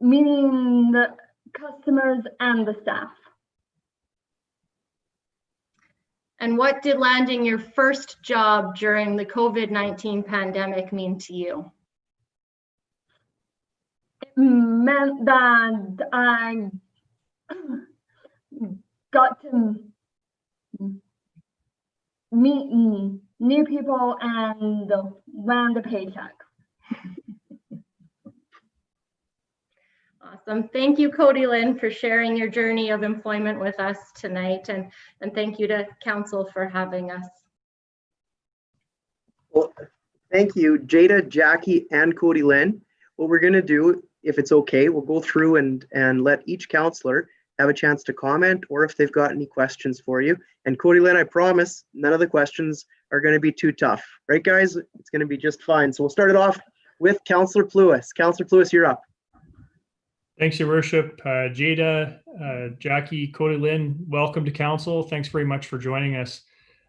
Speaker 14: meeting the customers and the staff.
Speaker 13: And what did landing your first job during the COVID-19 pandemic mean to you?
Speaker 14: It meant that I got to meet new people and land a paycheck.
Speaker 13: Awesome. Thank you, Cody Lynn, for sharing your journey of employment with us tonight. And thank you to Council for having us.
Speaker 2: Well, thank you, Jada, Jackie, and Cody Lynn. What we're going to do, if it's okay, we'll go through and let each councillor have a chance to comment, or if they've got any questions for you. And Cody Lynn, I promise none of the questions are going to be too tough. Right, guys? It's going to be just fine. So we'll start it off with Councillor Pluis. Councillor Pluis, you're up.
Speaker 10: Thanks, Your Worship. Jada, Jackie, Cody Lynn, welcome to council. Thanks very much for joining us.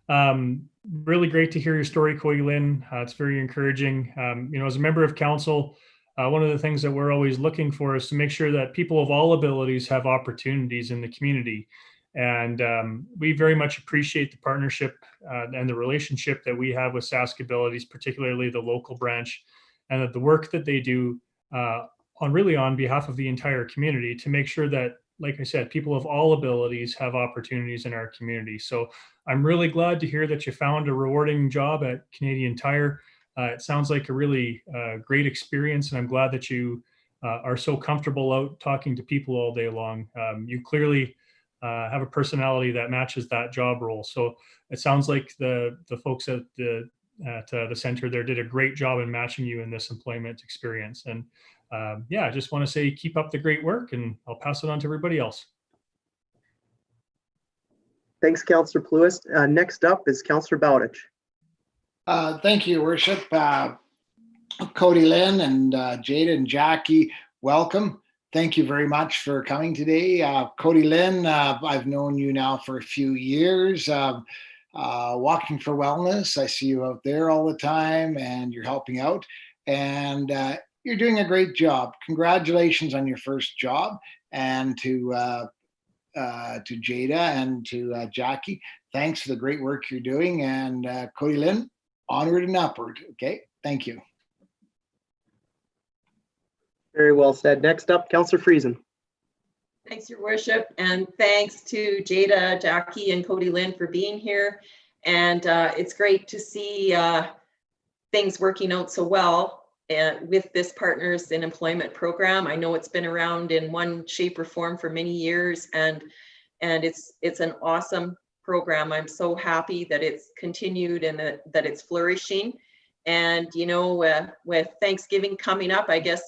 Speaker 10: Really great to hear your story, Cody Lynn. It's very encouraging. As a member of council, one of the things that we're always looking for is to make sure that people of all abilities have opportunities in the community. And we very much appreciate the partnership and the relationship that we have with Sask Abilities, particularly the local branch, and that the work that they do on behalf of the entire community to make sure that, like I said, people of all abilities have opportunities in our community. So I'm really glad to hear that you found a rewarding job at Canadian Tire. It sounds like a really great experience, and I'm glad that you are so comfortable out talking to people all day long. You clearly have a personality that matches that job role. So it sounds like the folks at the center there did a great job in matching you in this employment experience. And I just want to say keep up the great work, and I'll pass it on to everybody else.
Speaker 2: Thanks, Councillor Pluis. Next up is Councillor Bowditch.
Speaker 6: Thank you, Your Worship. Cody Lynn and Jada and Jackie, welcome. Thank you very much for coming today. Cody Lynn, I've known you now for a few years. Walking for Wellness, I see you out there all the time and you're helping out. And you're doing a great job. Congratulations on your first job. And to Jada and to Jackie, thanks for the great work you're doing. And Cody Lynn, onward and upward. Okay, thank you.
Speaker 2: Very well said. Next up, Councillor Friesen.
Speaker 7: Thanks, Your Worship, and thanks to Jada, Jackie, and Cody Lynn for being here. And it's great to see things working out so well with this Partners in Employment program. I know it's been around in one shape or form for many years, and it's an awesome program. I'm so happy that it's continued and that it's flourishing. And with Thanksgiving coming up, I guess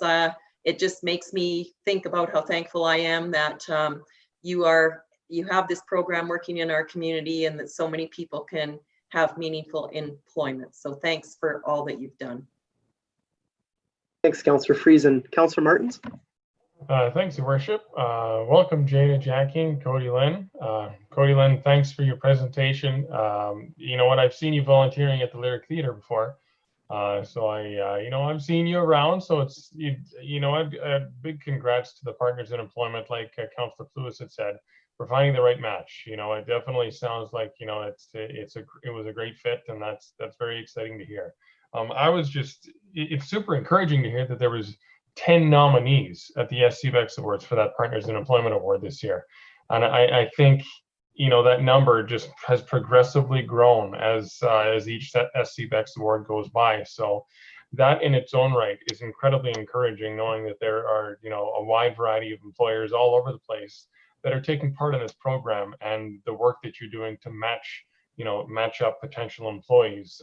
Speaker 7: it just makes me think about how thankful I am that you have this program working in our community and that so many people can have meaningful employment. So thanks for all that you've done.
Speaker 2: Thanks, Councillor Friesen. Councillor Martens.
Speaker 5: Thanks, Your Worship. Welcome, Jada, Jackie, and Cody Lynn. Cody Lynn, thanks for your presentation. I've seen you volunteering at the Lyric Theatre before. So I've seen you around, so it's, big congrats to the Partners in Employment, like Councillor Pluis had said, for finding the right match. It definitely sounds like, it was a great fit, and that's very exciting to hear. It's super encouraging to hear that there was 10 nominees at the SCBEX Awards for that Partners in Employment Award this year. And I think, that number just has progressively grown as each SCBEX award goes by. So that in its own right is incredibly encouraging, knowing that there are, a wide variety of employers all over the place that are taking part in this program, and the work that you're doing to match up potential employees,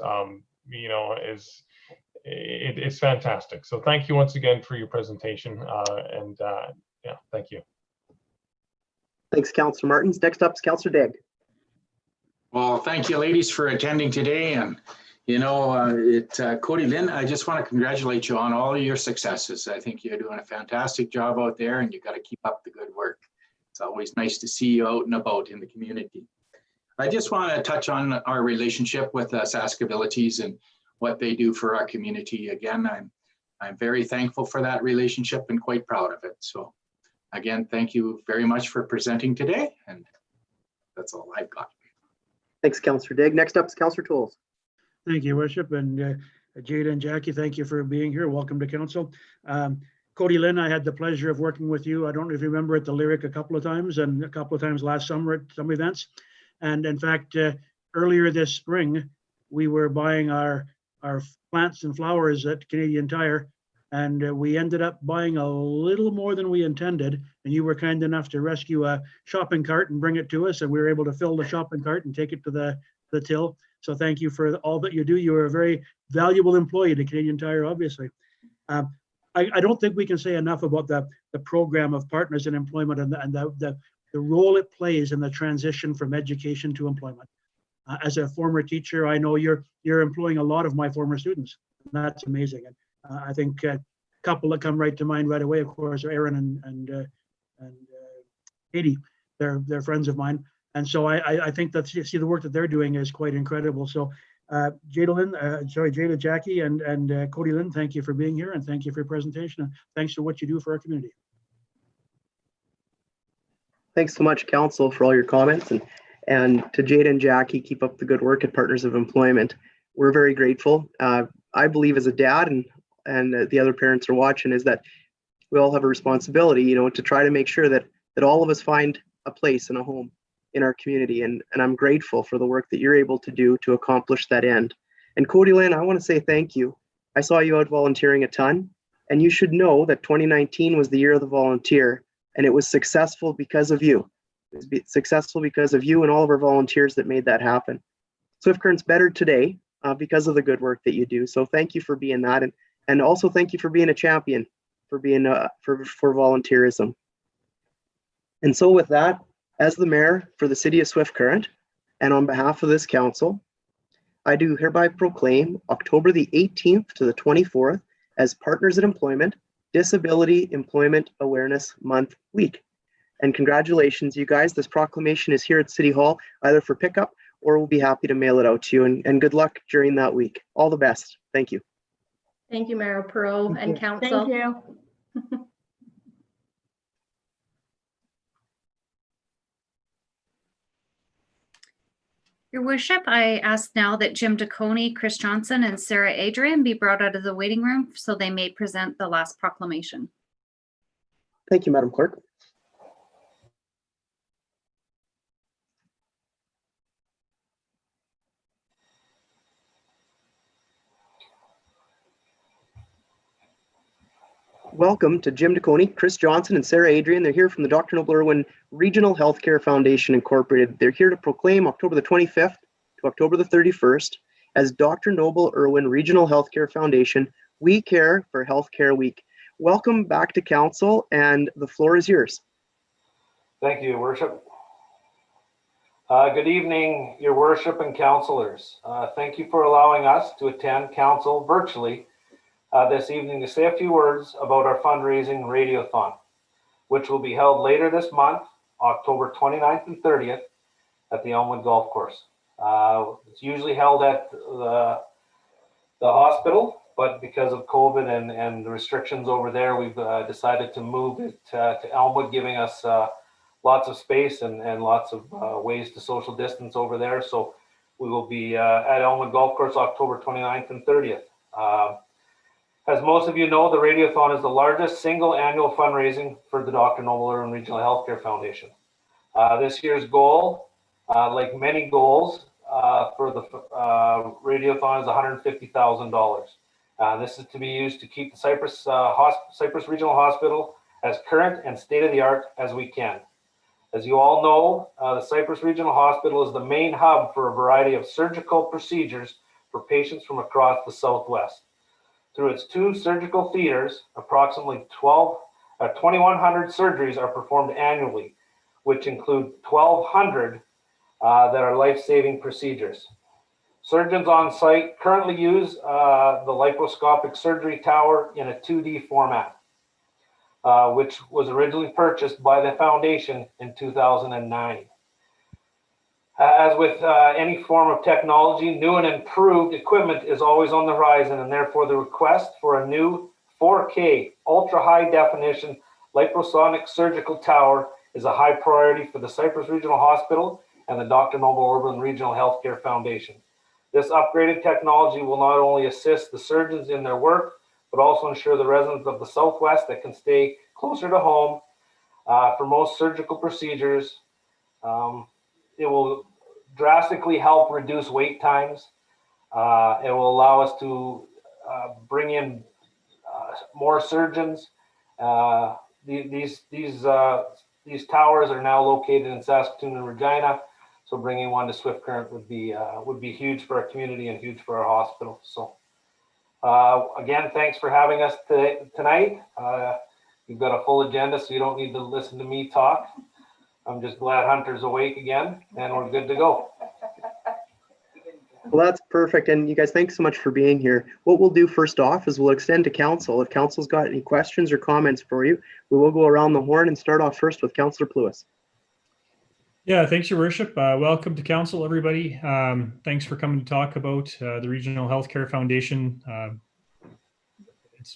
Speaker 5: it's fantastic. So thank you once again for your presentation. Thank you.
Speaker 2: Thanks, Councillor Martens. Next up is Councillor Daig.
Speaker 4: Well, thank you, ladies, for attending today. And, Cody Lynn, I just want to congratulate you on all of your successes. I think you're doing a fantastic job out there, and you've got to keep up the good work. It's always nice to see you out and about in the community. I just want to touch on our relationship with Sask Abilities and what they do for our community. Again, I'm very thankful for that relationship and quite proud of it. So again, thank you very much for presenting today, and that's all I've got.
Speaker 2: Thanks, Councillor Daig. Next up is Councillor Tolls.
Speaker 3: Thank you, Worship, and Jada and Jackie, thank you for being here. Welcome to council. Cody Lynn, I had the pleasure of working with you. I don't know if you remember at the Lyric a couple of times, and a couple of times last summer at some events. And in fact, earlier this spring, we were buying our plants and flowers at Canadian Tire, and we ended up buying a little more than we intended. And you were kind enough to rescue a shopping cart and bring it to us, and we were able to fill the shopping cart and take it to the till. So thank you for all that you do. You are a very valuable employee to Canadian Tire, obviously. I don't think we can say enough about the program of Partners in Employment and the role it plays in the transition from education to employment. As a former teacher, I know you're employing a lot of my former students. That's amazing. And I think couple that come right to mind right away, of course, are Aaron and Katie. They're friends of mine. And so I think that see the work that they're doing is quite incredible. So Jada, Jackie, and Cody Lynn, thank you for being here, and thank you for your presentation, and thanks for what you do for our community.
Speaker 2: Thanks so much, Council, for all your comments, and to Jada and Jackie, keep up the good work at Partners of Employment. We're very grateful. I believe as a dad, and the other parents are watching, is that we all have a responsibility, you know, to try to make sure that all of us find a place and a home in our community. And I'm grateful for the work that you're able to do to accomplish that end. And Cody Lynn, I want to say thank you. I saw you out volunteering a ton, and you should know that 2019 was the year of the volunteer, and it was successful because of you. It was successful because of you and all of our volunteers that made that happen. Swift Current's better today because of the good work that you do. So thank you for being that, and also thank you for being a champion, for being for volunteerism. And so with that, as the mayor for the city of Swift Current, and on behalf of this council, I do hereby proclaim October the 18th to the 24th as Partners in Employment Disability Employment Awareness Month week. And congratulations, you guys. This proclamation is here at City Hall, either for pickup or we'll be happy to mail it out to you. And good luck during that week. All the best. Thank you.
Speaker 13: Thank you, Mayor Perot and Council.
Speaker 14: Thank you.
Speaker 11: Your Worship, I ask now that Jim DeConey, Chris Johnson, and Sarah Adrian be brought out of the waiting room so they may present the last proclamation.
Speaker 2: Thank you, Madam Clerk. Welcome to Jim DeConey, Chris Johnson, and Sarah Adrian. They're here from the Dr. Noble Irwin Regional Healthcare Foundation Incorporated. They're here to proclaim October the 25th to October the 31st as Dr. Noble Irwin Regional Healthcare Foundation We Care for Healthcare Week. Welcome back to Council, and the floor is yours.
Speaker 15: Thank you, Your Worship. Good evening, Your Worship and councillors. Thank you for allowing us to attend Council virtually this evening to say a few words about our fundraising radiothon, which will be held later this month, October 29th and 30th at the Elmwood Golf Course. It's usually held at the hospital, but because of COVID and the restrictions over there, we've decided to move it to Elmwood, giving us lots of space and lots of ways to social distance over there. So we will be at Elmwood Golf Course October 29th and 30th. As most of you know, the Radiothon is the largest single annual fundraising for the Dr. Noble Irwin Regional Healthcare Foundation. This year's goal, like many goals for the Radiothon, is $150,000. This is to be used to keep the Cypress Regional Hospital as current and state-of-the-art as we can. As you all know, the Cypress Regional Hospital is the main hub for a variety of surgical procedures for patients from across the Southwest. Through its 2 surgical theaters, approximately 2,100 surgeries are performed annually, which include 1,200 that are life-saving procedures. Surgeons on site currently use the laparoscopic surgery tower in a 2D format, which was originally purchased by the foundation in 2009. As with any form of technology, new and improved equipment is always on the horizon, and therefore the request for a new 4K ultra high definition laparoscopic surgical tower is a high priority for the Cypress Regional Hospital and the Dr. Noble Irwin Regional Healthcare Foundation. This upgraded technology will not only assist the surgeons in their work, but also ensure the residents of the Southwest that can stay closer to home for most surgical procedures. It will drastically help reduce wait times. It will allow us to bring in more surgeons. These towers are now located in Saskatoon and Regina, so bringing one to Swift Current would be huge for our community and huge for our hospital. So again, thanks for having us tonight. We've got a full agenda, so you don't need to listen to me talk. I'm just glad Hunter's awake again, and we're good to go.
Speaker 2: Well, that's perfect. And you guys, thanks so much for being here. What we'll do first off is we'll extend to council. If council's got any questions or comments for you, we will go around the horn and start off first with Councillor Pluis.
Speaker 10: Yeah, thanks, Your Worship. Welcome to council, everybody. Thanks for coming to talk about the Regional Healthcare Foundation.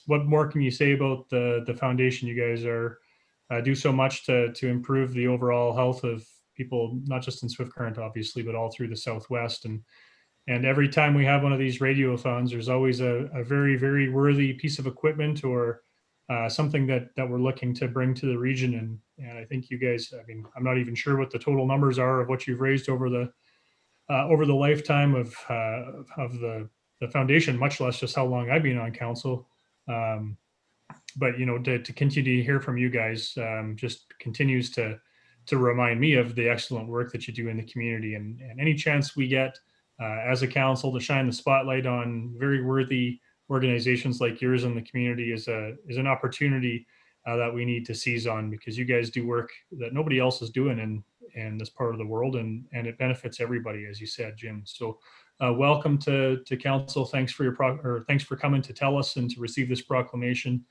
Speaker 10: What more can you say about the foundation? You guys are do so much to improve the overall health of people, not just in Swift Current, obviously, but all through the Southwest. And every time we have one of these radiothons, there's always a very, very worthy piece of equipment or something that we're looking to bring to the region. And I think you guys, I mean, I'm not even sure what the total numbers are of what you've raised over the lifetime of the foundation, much less just how long I've been on council. But you know, to continue to hear from you guys just continues to remind me of the excellent work that you do in the community. And any chance we get as a council to shine the spotlight on very worthy organizations like yours in the community is an opportunity that we need to seize on, because you guys do work that nobody else is doing in this part of the world, and it benefits everybody, as you said, Jim. So welcome to council. Thanks for thanks for coming to tell us and to receive this proclamation.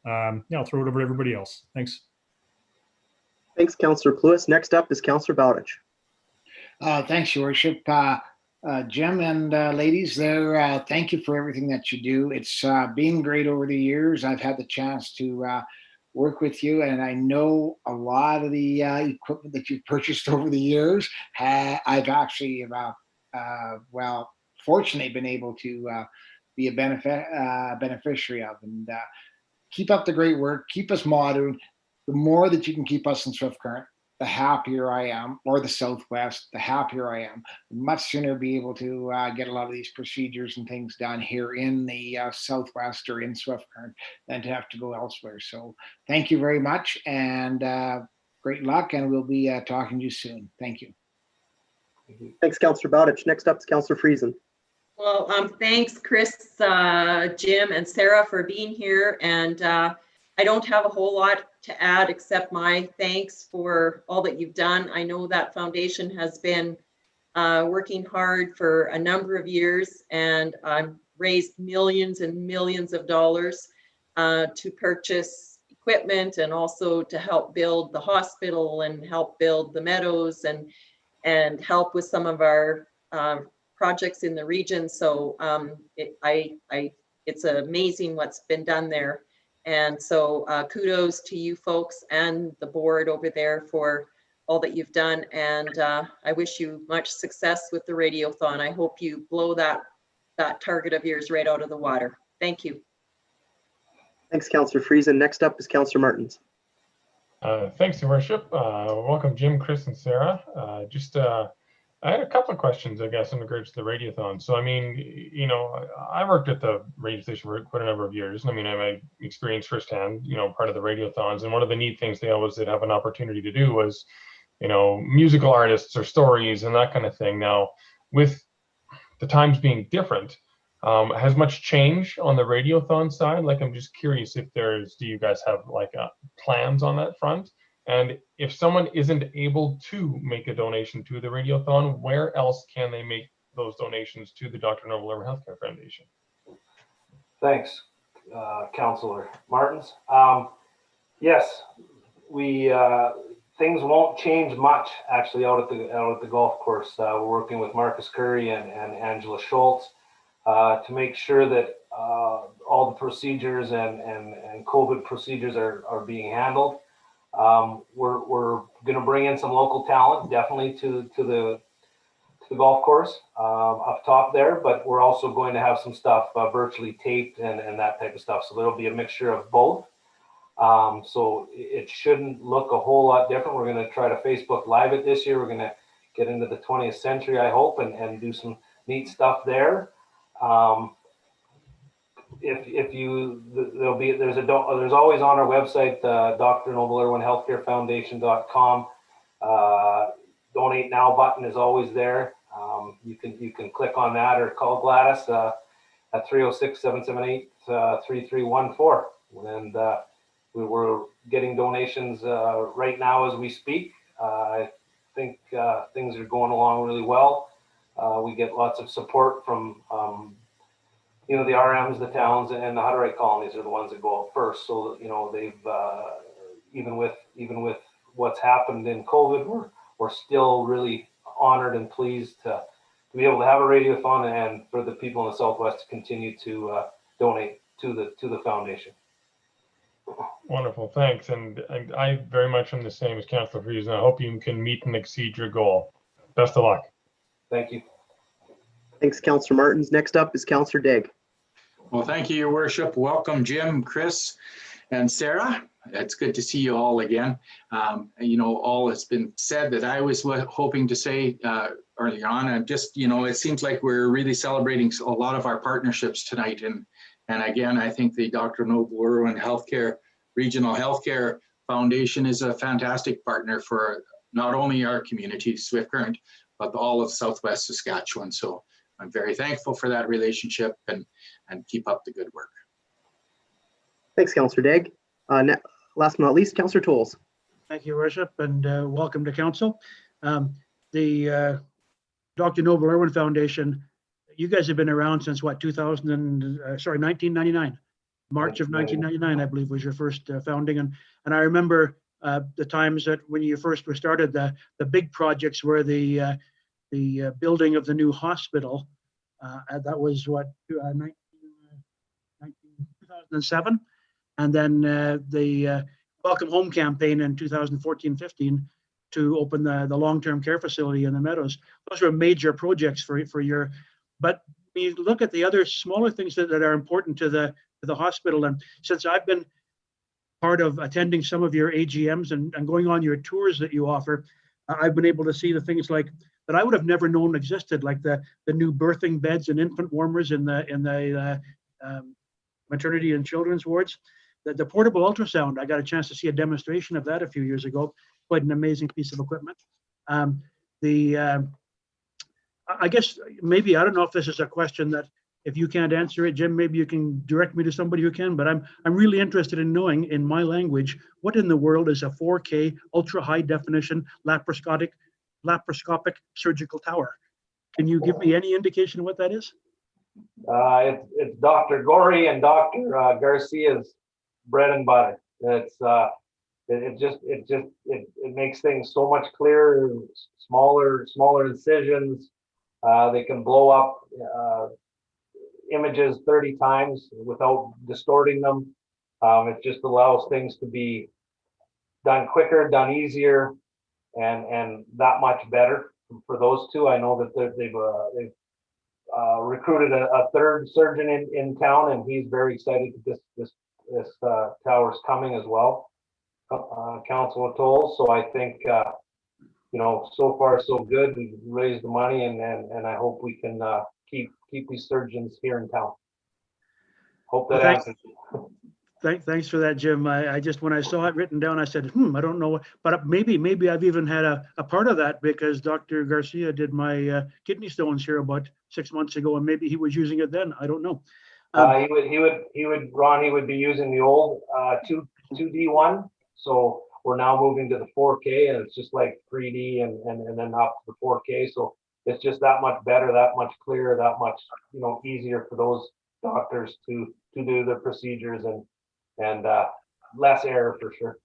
Speaker 10: Yeah, I'll throw it over to everybody else. Thanks.
Speaker 2: Thanks, Councillor Pluis. Next up is Councillor Bowditch.
Speaker 6: Thanks, Your Worship. Jim and ladies there, thank you for everything that you do. It's been great over the years. I've had the chance to work with you, and I know a lot of the equipment that you've purchased over the years. I've actually, well, fortunately been able to be a beneficiary of. And keep up the great work. Keep us modern. The more that you can keep us in Swift Current, the happier I am, or the Southwest, the happier I am. Much sooner be able to get a lot of these procedures and things done here in the Southwest or in Swift Current than to have to go elsewhere. So thank you very much, and great luck, and we'll be talking to you soon. Thank you.
Speaker 2: Thanks, Councillor Bowditch. Next up is Councillor Friesen.
Speaker 7: Well, thanks, Chris, Jim, and Sarah for being here. And I don't have a whole lot to add except my thanks for all that you've done. I know that foundation has been working hard for a number of years, and raised millions and millions of dollars to purchase equipment, and also to help build the hospital and help build the meadows and help with some of our projects in the region. So it's amazing what's been done there. And so kudos to you folks and the board over there for all that you've done. And I wish you much success with the Radiothon. I hope you blow that target of yours right out of the water. Thank you.
Speaker 2: Thanks, Councillor Friesen. Next up is Councillor Martens.
Speaker 5: Thanks, Your Worship. Welcome, Jim, Chris, and Sarah. I had a couple of questions, I guess, in regards to the Radiothon. So, I mean, you know, I worked at the radio station for quite a number of years. And I mean, I experienced firsthand, you know, part of the Radiothons. And one of the neat things they always did have an opportunity to do was, you know, musical artists or stories and that kind of thing. Now, with the times being different, has much changed on the Radiothon side? Like, I'm just curious if do you guys have like plans on that front? And if someone isn't able to make a donation to the Radiothon, where else can they make those donations to the Dr. Noble Irwin Healthcare Foundation?
Speaker 15: Thanks, Councillor Martens. Yes, we things won't change much actually out at the golf course. We're working with Marcus Curry and Angela Schultz to make sure that all the procedures and COVID procedures are being handled. We're going to bring in some local talent, definitely to the golf course up top there, but we're also going to have some stuff virtually taped and that type of stuff. So there'll be a mixture of both. So it shouldn't look a whole lot different. We're going to try to Facebook Live it this year. We're going to get into the 20th century, I hope, and do some neat stuff there. There's always on our website, Dr. Noble Irwin Healthcare Foundation.com. Donate Now button is always there. You can click on that or call Gladys at 306-778-3314. And we're getting donations right now as we speak. I think things are going along really well. We get lots of support from, you know, the RMs, the towns, and the Hutterite colonies are the ones that go out first. So, you know, they've, even with what's happened in COVID, we're still really honored and pleased to be able to have a radiothon and for the people in the Southwest to continue to donate to the foundation.
Speaker 5: Wonderful, thanks. And I very much am the same as Councillor Friesen. I hope you can meet and exceed your goal. Best of luck.
Speaker 15: Thank you.
Speaker 2: Thanks, Councillor Martens. Next up is Councillor Daig.
Speaker 4: Well, thank you, Your Worship. Welcome, Jim, Chris, and Sarah. It's good to see you all again. You know, all has been said that I was hoping to say early on. And just, you know, it seems like we're really celebrating a lot of our partnerships tonight. And again, I think the Dr. Noble Irwin Healthcare Regional Healthcare Foundation is a fantastic partner for not only our community, Swift Current, but all of Southwest Saskatchewan. So I'm very thankful for that relationship and keep up the good work.
Speaker 2: Thanks, Councillor Daig. Last but not least, Councillor Tolls.
Speaker 3: Thank you, Your Worship, and welcome to Council. The Dr. Noble Irwin Foundation, you guys have been around since what, 1999. March of 1999, I believe, was your first founding. And I remember the times that when you first were started, the big projects were the building of the new hospital. That was what, 2007. And then the Welcome Home campaign in 2014-15 to open the long-term care facility in the Meadows. Those were major projects for your, but when you look at the other smaller things that are important to the hospital, and since I've been part of attending some of your AGMs and going on your tours that you offer, I've been able to see the things like that I would have never known existed, like the new birthing beds and infant warmers in the maternity and children's wards. The portable ultrasound, I got a chance to see a demonstration of that a few years ago. Quite an amazing piece of equipment. I guess maybe, I don't know if this is a question that if you can't answer it, Jim, maybe you can direct me to somebody who can, but I'm really interested in knowing in my language, what in the world is a 4K ultra high definition laparoscopic surgical tower? Can you give me any indication of what that is?
Speaker 15: It's Dr. Gorey and Dr. Garcia's bread and butter. It's it makes things so much clearer, smaller incisions. They can blow up images 30 times without distorting them. It just allows things to be done quicker, done easier, and that much better for those two. I know that they've recruited a third surgeon in town, and he's very excited that this tower's coming as well, Councillor Tolls. So I think you know, so far so good. We've raised the money, and I hope we can keep these surgeons here in town. Hope that answers.
Speaker 3: Thanks for that, Jim. I just, when I saw it written down, I said, I don't know, but maybe I've even had a part of that, because Dr. Garcia did my kidney stones here about 6 months ago, and maybe he was using it then. I don't know.
Speaker 15: Ron, he would be using the old 2D1. So we're now moving to the 4K, and it's just like 3D and then up to the 4K. So it's just that much better, that much clearer, that much, you know, easier for those doctors to do their procedures and less error for sure.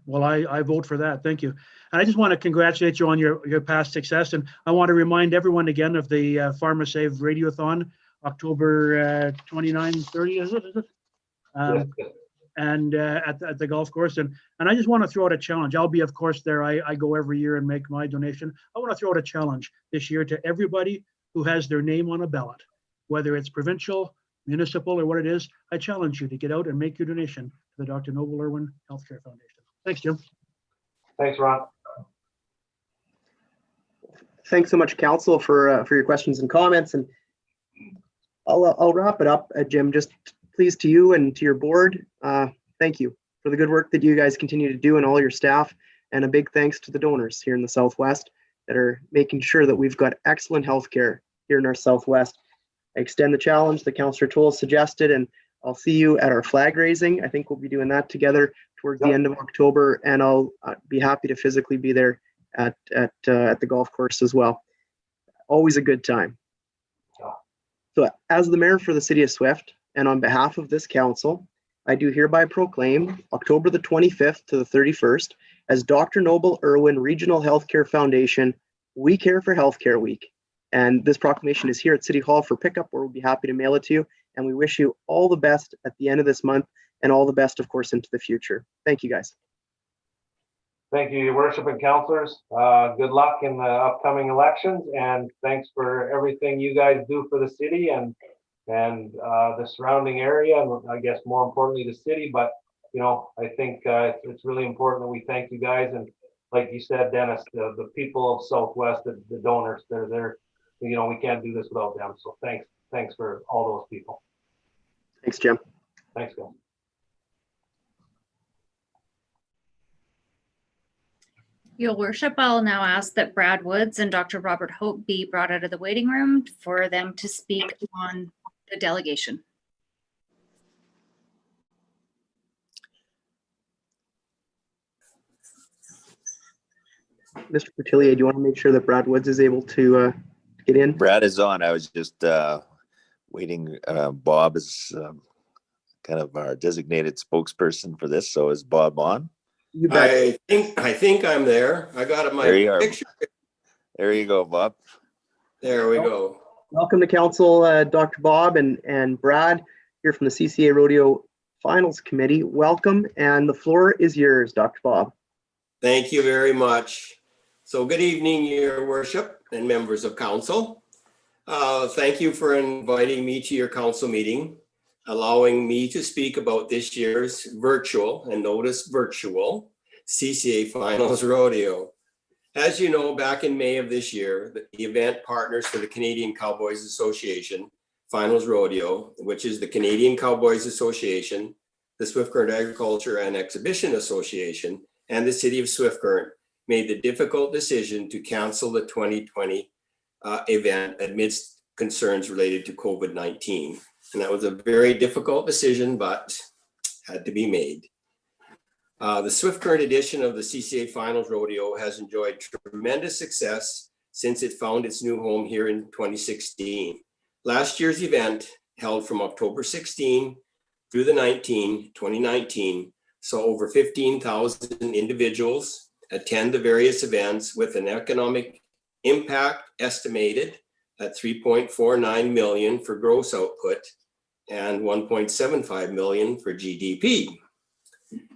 Speaker 3: Well, I vote for that. Thank you. And I just want to congratulate you on your past success. And I want to remind everyone again of the PharmaSave Radiothon, October 29, 30, is it?
Speaker 15: Yes.
Speaker 3: And at the golf course. And I just want to throw out a challenge. I'll be, of course, there. I go every year and make my donation. I want to throw out a challenge this year to everybody who has their name on a ballot, whether it's provincial, municipal, or what it is. I challenge you to get out and make your donation to the Dr. Noble Irwin Healthcare Foundation. Thanks, Jim.
Speaker 15: Thanks, Ron.
Speaker 2: Thanks so much, Council, for your questions and comments. And I'll wrap it up, Jim. Just pleased to you and to your board. Thank you for the good work that you guys continue to do and all your staff. And a big thanks to the donors here in the Southwest that are making sure that we've got excellent healthcare here in our Southwest. I extend the challenge that Councillor Tolls suggested, and I'll see you at our flag raising. I think we'll be doing that together towards the end of October, and I'll be happy to physically be there at the golf course as well. Always a good time. So as the mayor for the city of Swift, and on behalf of this council, I do hereby proclaim October the 25th to the 31st as Dr. Noble Irwin Regional Healthcare Foundation We Care for Healthcare Week. And this proclamation is here at City Hall for pickup, where we'll be happy to mail it to you. And we wish you all the best at the end of this month, and all the best, of course, into the future. Thank you, guys.
Speaker 15: Thank you, Your Worship and councillors. Good luck in the upcoming elections, and thanks for everything you guys do for the city and the surrounding area, and I guess more importantly the city. But you know, I think it's really important that we thank you guys, and like you said, Dennis, the people of Southwest, the donors, they're you know, we can't do this without them. So thanks for all those people.
Speaker 2: Thanks, Jim.
Speaker 15: Thanks, guys.
Speaker 11: Your worship, I'll now ask that Brad Woods and Dr. Robert Hope be brought out of the waiting room for them to speak on the delegation.
Speaker 2: Mr. Pertillier, do you want to make sure that Brad Woods is able to get in?
Speaker 16: Brad is on. I was just waiting. Bob is kind of our designated spokesperson for this. So is Bob on?
Speaker 2: You bet.
Speaker 17: I think I'm there. I got my
Speaker 16: There you are.
Speaker 17: picture.
Speaker 16: There you go, Bob.
Speaker 17: There we go.
Speaker 2: Welcome to council, Dr. Bob and Brad here from the CCA Rodeo Finals Committee. Welcome, and the floor is yours, Dr. Bob.
Speaker 17: Thank you very much. So good evening, Your Worship and members of council. Thank you for inviting me to your council meeting, allowing me to speak about this year's virtual, and notice virtual, CCA Finals Rodeo. As you know, back in May of this year, the event partners for the Canadian Cowboys Association Finals Rodeo, which is the Canadian Cowboys Association, the Swift Current Agriculture and Exhibition Association, and the City of Swift Current, made the difficult decision to cancel the 2020 event amidst concerns related to COVID-19. And that was a very difficult decision, but had to be made. The Swift Current edition of the CCA Finals Rodeo has enjoyed tremendous success since it found its new home here in 2016. Last year's event, held from October 16 through the 2019, saw over 15,000 individuals attend the various events, with an economic impact estimated at 3.49 million for gross output and 1.75 million for GDP.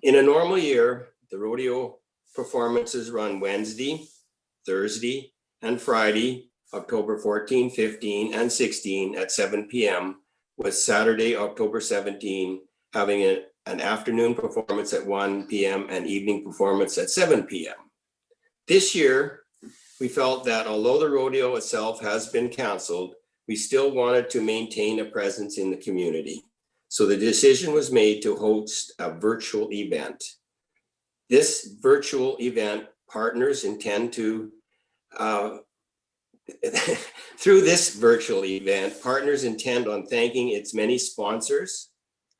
Speaker 17: In a normal year, the rodeo performances run Wednesday, Thursday, and Friday, October 14, 15, and 16 at 7 p.m., with Saturday, October 17, having an afternoon performance at 1 p.m. and evening performance at 7 p.m. This year, we felt that although the rodeo itself has been canceled, we still wanted to maintain a presence in the community. So the decision was made to host a virtual event. This virtual event, partners intend to, through this virtual event, partners intend on thanking its many sponsors,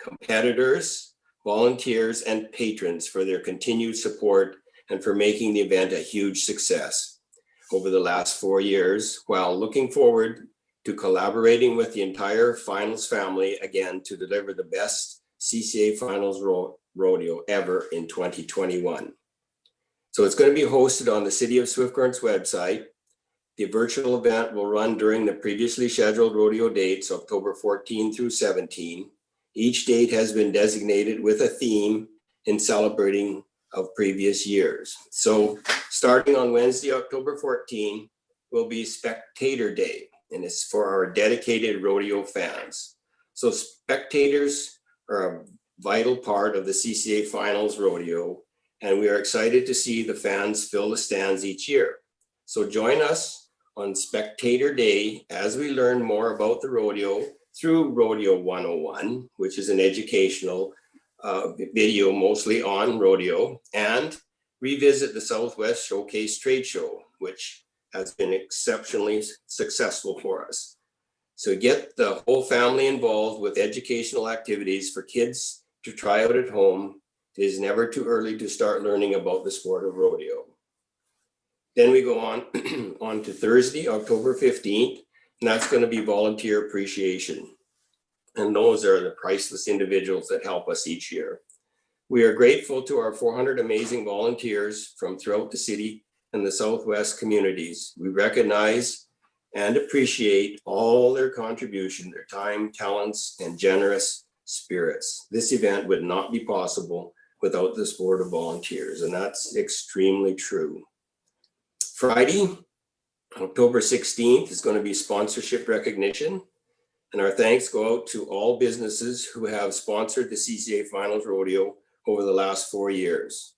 Speaker 17: competitors, volunteers, and patrons for their continued support and for making the event a huge success over the last 4 years, while looking forward to collaborating with the entire finals family again to deliver the best CCA Finals Rodeo ever in 2021. So it's going to be hosted on the City of Swift Current's website. The virtual event will run during the previously scheduled rodeo dates, October 14 through 17. Each date has been designated with a theme in celebrating of previous years. So starting on Wednesday, October 14, will be Spectator Day, and it's for our dedicated rodeo fans. So spectators are a vital part of the CCA Finals Rodeo, and we are excited to see the fans fill the stands each year. So join us on Spectator Day as we learn more about the rodeo through Rodeo 101, which is an educational video mostly on rodeo, and revisit the Southwest Showcase Trade Show, which has been exceptionally successful for us. So get the whole family involved with educational activities for kids to try out at home. It is never too early to start learning about the sport of rodeo. Then we go on, on to Thursday, October 15th, and that's going to be volunteer appreciation. And those are the priceless individuals that help us each year. We are grateful to our 400 amazing volunteers from throughout the city and the Southwest communities. We recognize and appreciate all their contribution, their time, talents, and generous spirits. This event would not be possible without the support of volunteers, and that's extremely true. Friday, October 16th is going to be sponsorship recognition, and our thanks go out to all businesses who have sponsored the CCA Finals Rodeo over the last 4 years.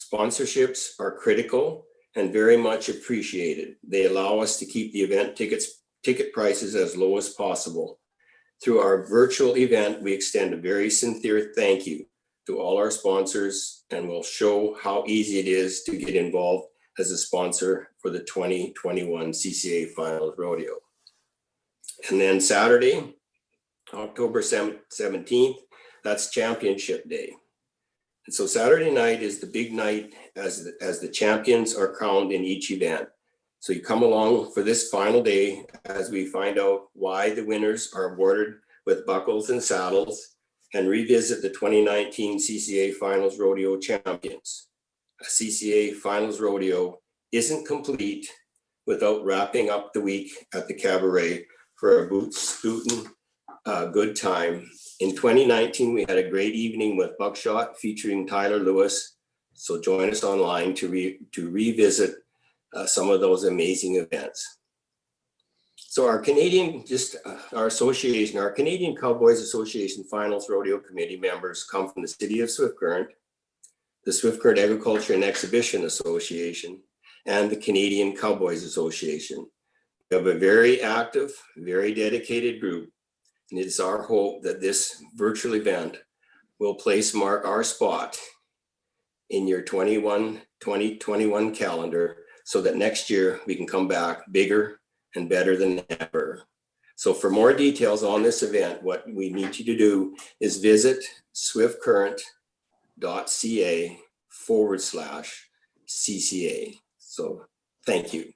Speaker 17: Sponsorships are critical and very much appreciated. They allow us to keep the event ticket prices as low as possible. Through our virtual event, we extend a very sincere thank you to all our sponsors, and will show how easy it is to get involved as a sponsor for the 2021 CCA Finals Rodeo. And then Saturday, October 17th, that's Championship Day. And so Saturday night is the big night as the champions are crowned in each event. So you come along for this final day as we find out why the winners are awarded with buckles and saddles, and revisit the 2019 CCA Finals Rodeo champions. A CCA Finals Rodeo isn't complete without wrapping up the week at the cabaret for a boot-scootin' good time. In 2019, we had a great evening with Buckshot featuring Tyler Lewis. So join us online to revisit some of those amazing events. So our Canadian Cowboys Association Finals Rodeo Committee members come from the City of Swift Current, the Swift Current Agriculture and Exhibition Association, and the Canadian Cowboys Association. We have a very active, very dedicated group, and it's our hope that this virtual event will mark our spot in your 2021 calendar, so that next year we can come back bigger and better than ever. So for more details on this event, what we need you to do is visit swiftcurrent.ca/CCA. So thank you.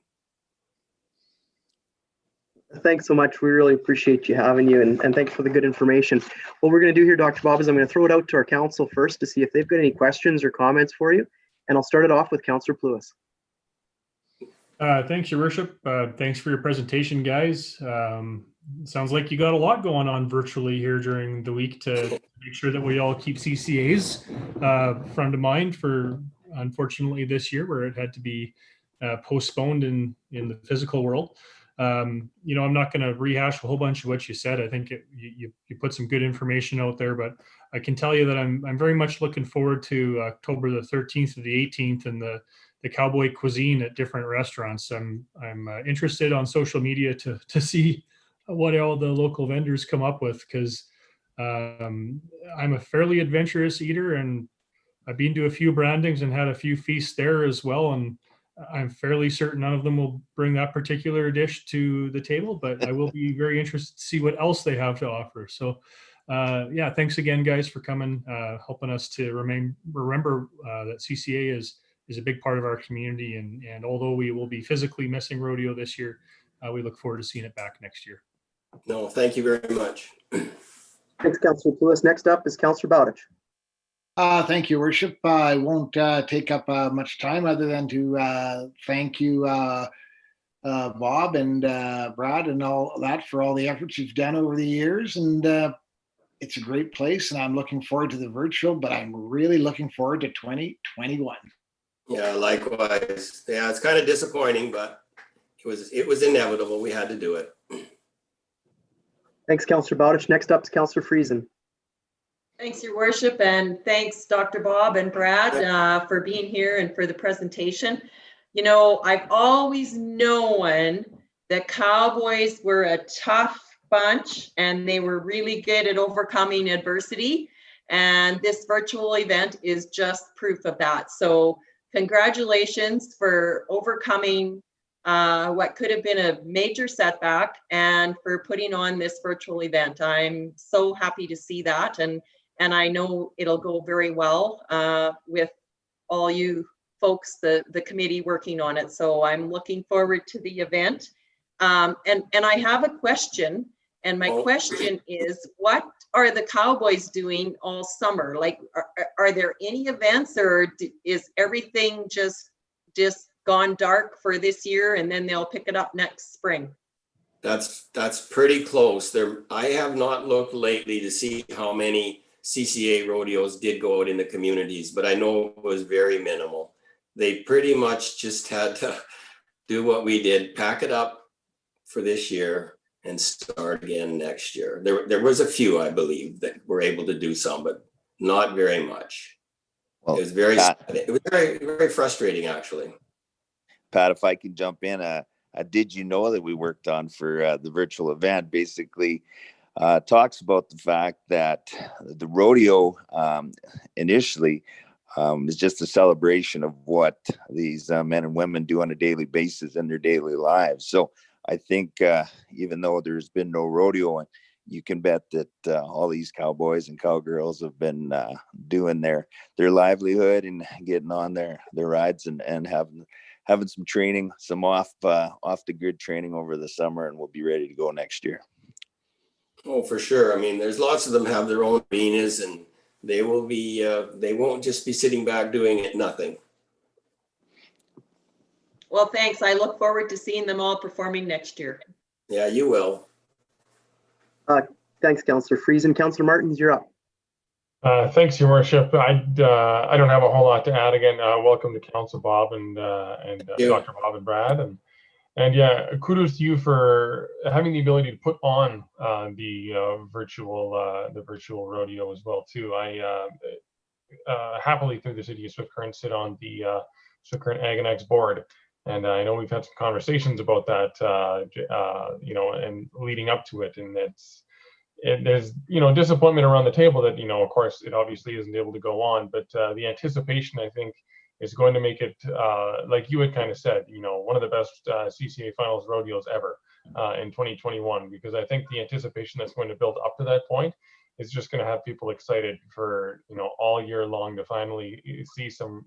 Speaker 2: Thanks so much. We really appreciate you having you, and thanks for the good information. What we're going to do here, Dr. Bob, is I'm going to throw it out to our council first to see if they've got any questions or comments for you. And I'll start it off with Councillor Pluis.
Speaker 10: Thanks, Your Worship. Thanks for your presentation, guys. Sounds like you got a lot going on virtually here during the week to make sure that we all keep CCAs front of mind for, unfortunately, this year where it had to be postponed in the physical world. I'm not going to rehash a whole bunch of what you said. I think you put some good information out there, but I can tell you that I'm very much looking forward to October the 13th to the 18th and the cowboy cuisine at different restaurants. I'm interested on social media to see what all the local vendors come up with, because I'm a fairly adventurous eater, and I've been to a few brandings and had a few feasts there as well, and I'm fairly certain none of them will bring that particular dish to the table, but I will be very interested to see what else they have to offer. So yeah, thanks again, guys, for coming, helping us to remember that CCA is a big part of our community. And although we will be physically missing rodeo this year, we look forward to seeing it back next year.
Speaker 17: No, thank you very much.
Speaker 2: Thanks, Councillor Pluis. Next up is Councillor Bowditch.
Speaker 6: Thank you, Worship. I won't take up much time other than to thank you, Bob and Brad and all that for all the efforts you've done over the years. And it's a great place, and I'm looking forward to the virtual, but I'm really looking forward to 2021.
Speaker 17: Yeah, likewise. Yeah, it's kind of disappointing, but it was inevitable. We had to do it.
Speaker 2: Thanks, Councillor Bowditch. Next up is Councillor Friesen.
Speaker 7: Thanks, Your Worship, and thanks, Dr. Bob and Brad, for being here and for the presentation. I've always known that Cowboys were a tough bunch, and they were really good at overcoming adversity. And this virtual event is just proof of that. So congratulations for overcoming what could have been a major setback and for putting on this virtual event. I'm so happy to see that. And I know it'll go very well with all you folks, the committee working on it. So I'm looking forward to the event. And I have a question. And my question is, what are the Cowboys doing all summer? Like, are there any events, or is everything just gone dark for this year and then they'll pick it up next spring?
Speaker 17: That's pretty close. I have not looked lately to see how many CCA rodeos did go out in the communities, but I know it was very minimal. They pretty much just had to do what we did, pack it up for this year and start again next year. There was a few, I believe, that were able to do some, but not very much.
Speaker 16: Well,
Speaker 17: it was very,
Speaker 16: Pat,
Speaker 17: very frustrating, actually.
Speaker 16: Pat, if I can jump in, did you know that we worked on for the virtual event basically talks about the fact that the rodeo initially is just a celebration of what these men and women do on a daily basis in their daily lives. So I think even though there's been no rodeo, you can bet that all these cowboys and cowgirls have been doing their livelihood and getting on their rides and having some training, some off the grid training over the summer, and we'll be ready to go next year.
Speaker 17: Oh, for sure. I mean, there's lots of them have their own arenas, and they will be. They won't just be sitting back doing it nothing.
Speaker 7: Well, thanks. I look forward to seeing them all performing next year.
Speaker 17: Yeah, you will.
Speaker 2: Thanks, Councillor Friesen. Councillor Martens, you're up.
Speaker 5: Thanks, Your Worship. I don't have a whole lot to add. Again, welcome to Council Bob and Dr. Bob and Brad, and yeah, kudos to you for having the ability to put on the virtual rodeo as well too. I happily through the City of Swift Current sit on the Swift Current Ag and X board, and I know we've had some conversations about that, and leading up to it, and there's disappointment around the table that of course it obviously isn't able to go on, but the anticipation, I think, is going to make it like you had kind of said, one of the best CCA finals rodeos ever in 2021, because I think the anticipation that's going to build up to that point is just going to have people excited for all year long to finally see some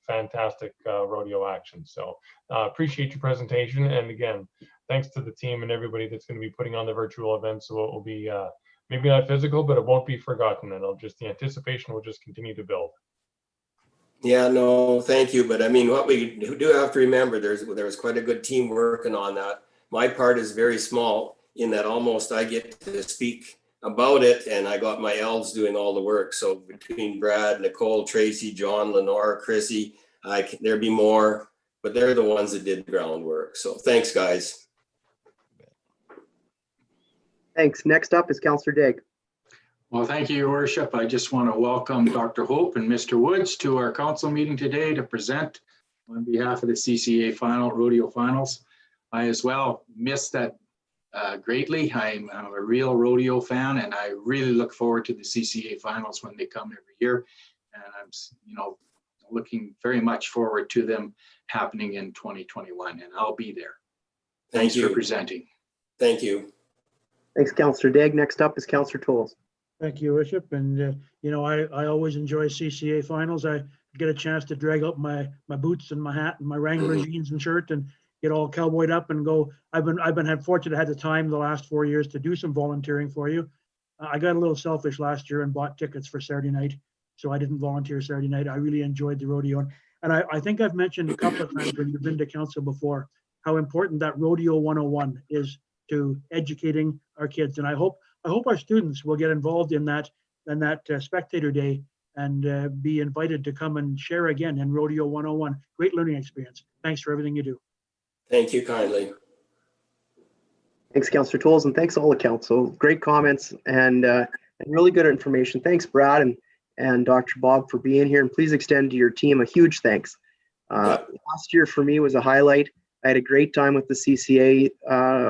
Speaker 5: fantastic rodeo action. So appreciate your presentation, and again, thanks to the team and everybody that's going to be putting on the virtual event. So it will be maybe not physical, but it won't be forgotten, and the anticipation will just continue to build.
Speaker 17: Yeah, no, thank you. But I mean, what we do have to remember, there was quite a good team working on that. My part is very small in that almost I get to speak about it, and I got my elves doing all the work. So between Brad, Nicole, Tracy, John, Lenore, Chrissy, there'd be more, but they're the ones that did the groundwork. So thanks, guys.
Speaker 2: Thanks. Next up is Councillor Daig.
Speaker 4: Well, thank you, Your Worship. I just want to welcome Dr. Hope and Mr. Woods to our council meeting today to present on behalf of the CCA rodeo finals. I as well missed that greatly. I'm a real rodeo fan, and I really look forward to the CCA finals when they come every year. And I'm, looking very much forward to them happening in 2021, and I'll be there. Thanks for presenting.
Speaker 17: Thank you.
Speaker 2: Thanks, Councillor Daig. Next up is Councillor Tolls.
Speaker 3: Thank you, Worship. And, I always enjoy CCA finals. I get a chance to drag up my boots and my hat and my Wrangler jeans and shirt and get all cowboyed up and go. I've been fortunate to have the time the last 4 years to do some volunteering for you. I got a little selfish last year and bought tickets for Saturday night, so I didn't volunteer Saturday night. I really enjoyed the rodeo. And I think I've mentioned a couple of times when you've been to council before how important that Rodeo 101 is to educating our kids. And I hope our students will get involved in that Spectator Day and be invited to come and share again in Rodeo 101. Great learning experience. Thanks for everything you do.
Speaker 17: Thank you kindly.
Speaker 2: Thanks, Councillor Tolls, and thanks all the council. Great comments and really good information. Thanks, Brad and Dr. Bob, for being here, and please extend to your team a huge thanks. Last year for me was a highlight. I had a great time with the CCA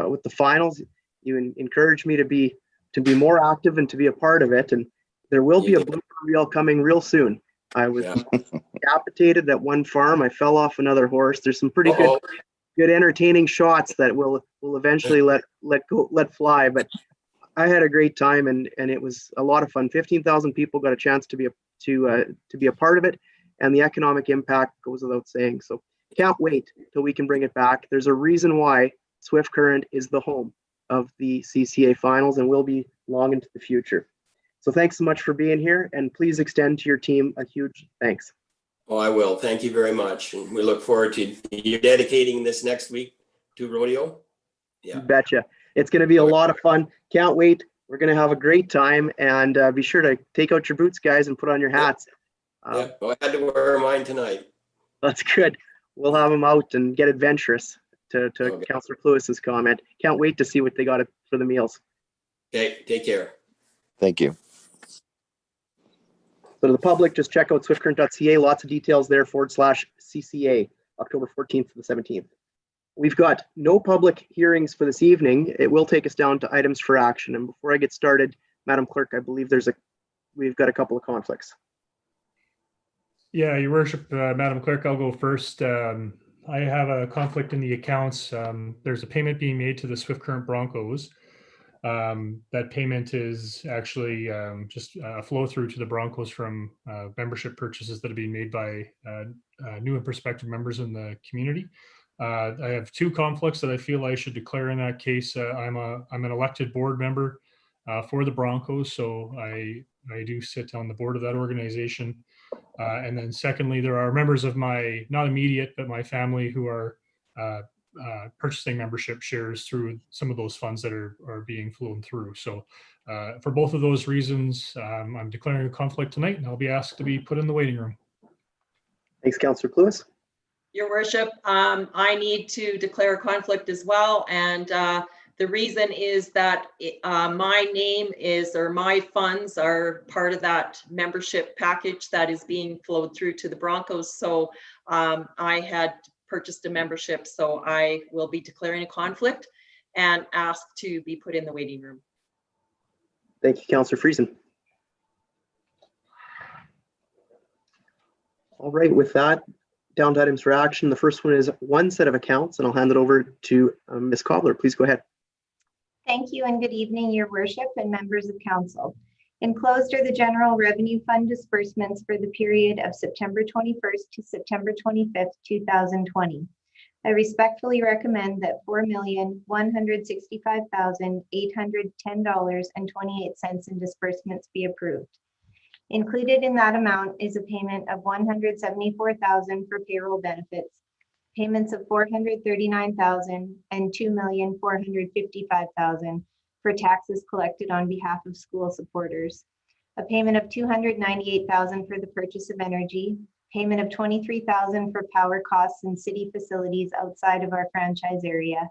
Speaker 2: with the finals. You encouraged me to be more active and to be a part of it, and there will be a blooper reel coming real soon. I was decapitated at one farm. I fell off another horse. There's some pretty good entertaining shots that will eventually let fly, but I had a great time, and it was a lot of fun. 15,000 people got a chance to be a part of it, and the economic impact goes without saying. So can't wait till we can bring it back. There's a reason why Swift Current is the home of the CCA finals and will be long into the future. So thanks so much for being here, and please extend to your team a huge thanks.
Speaker 17: Oh, I will. Thank you very much. And we look forward to you dedicating this next week to rodeo. Yeah.
Speaker 2: You betcha. It's going to be a lot of fun. Can't wait. We're going to have a great time, and be sure to take out your boots, guys, and put on your hats.
Speaker 17: Yeah, well, I had to wear mine tonight.
Speaker 2: That's good. We'll have them out and get adventurous, to
Speaker 17: Okay.
Speaker 2: Councillor Lewis's comment. Can't wait to see what they got for the meals.
Speaker 17: Okay, take care.
Speaker 16: Thank you.
Speaker 2: So to the public, just check out swiftcurrent.ca. Lots of details there /CCA, October 14th to the 17th. We've got no public hearings for this evening. It will take us down to items for action. And before I get started, Madam Clerk, I believe we've got a couple of conflicts.
Speaker 10: Yeah, Your Worship, Madam Clerk, I'll go first. I have a conflict in the accounts. There's a payment being made to the Swift Current Broncos. That payment is actually just a flow through to the Broncos from membership purchases that are being made by new and prospective members in the community. I have two conflicts that I feel I should declare in that case. I'm an elected board member for the Broncos, so I do sit on the board of that organization. And then secondly, there are members of my, not immediate, but my family who are purchasing membership shares through some of those funds that are being flown through. So for both of those reasons, I'm declaring a conflict tonight, and I'll be asked to be put in the waiting room.
Speaker 2: Thanks, Councillor Lewis.
Speaker 7: Your Worship, I need to declare a conflict as well. And the reason is that my name is, or my funds are part of that membership package that is being flowed through to the Broncos. So I had purchased a membership, so I will be declaring a conflict and asked to be put in the waiting room.
Speaker 2: Thank you, Councillor Friesen. All right, with that, down to items for action. The first one is one set of accounts, and I'll hand it over to Ms. Cobbler. Please go ahead.
Speaker 18: Thank you and good evening, Your Worship and members of Council. Enclosed are the General Revenue Fund disbursements for the period of September 21st to September 25th, 2020. I respectfully recommend that $4,165,810.28 in disbursements be approved. Included in that amount is a payment of $174,000 for payroll benefits, payments of $439,000 and $2,455,000 for taxes collected on behalf of school supporters, a payment of $298,000 for the purchase of energy, payment of $23,000 for power costs in city facilities outside of our franchise area,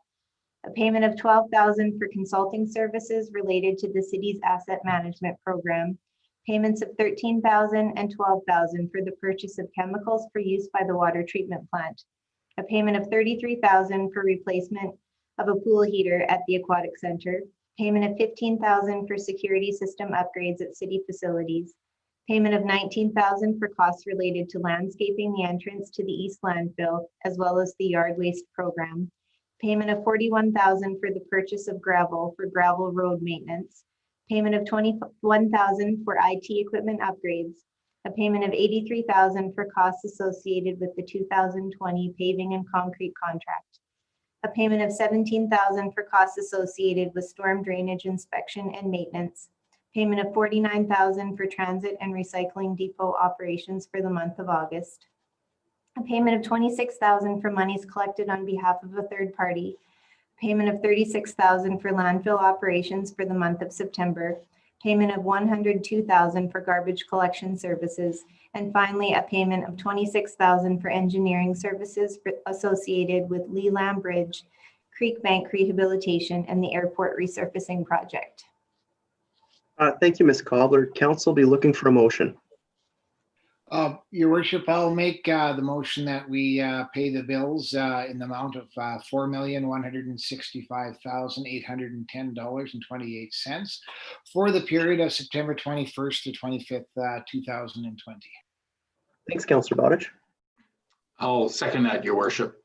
Speaker 18: a payment of $12,000 for consulting services related to the city's asset management program, payments of $13,000 and $12,000 for the purchase of chemicals for use by the water treatment plant, a payment of $33,000 for replacement of a pool heater at the aquatic center, payment of $15,000 for security system upgrades at city facilities, payment of $19,000 for costs related to landscaping the entrance to the East Landfill, as well as the yard waste program, payment of $41,000 for the purchase of gravel for gravel road maintenance, payment of $21,000 for IT equipment upgrades, a payment of $83,000 for costs associated with the 2020 paving and concrete contract, a payment of $17,000 for costs associated with storm drainage inspection and maintenance, payment of $49,000 for transit and recycling depot operations for the month of August, a payment of $26,000 for monies collected on behalf of a third party, payment of $36,000 for landfill operations for the month of September, payment of $102,000 for garbage collection services, and finally a payment of $26,000 for engineering services associated with Leland Bridge, Creek Bank rehabilitation, and the airport resurfacing project.
Speaker 2: Thank you, Ms. Cobbler. Council will be looking for a motion.
Speaker 6: Your Worship, I'll make the motion that we pay the bills in the amount of $4,165,810.28 for the period of September 21st to 25th, 2020.
Speaker 2: Thanks, Councillor Bowditch.
Speaker 4: I'll second that, Your Worship.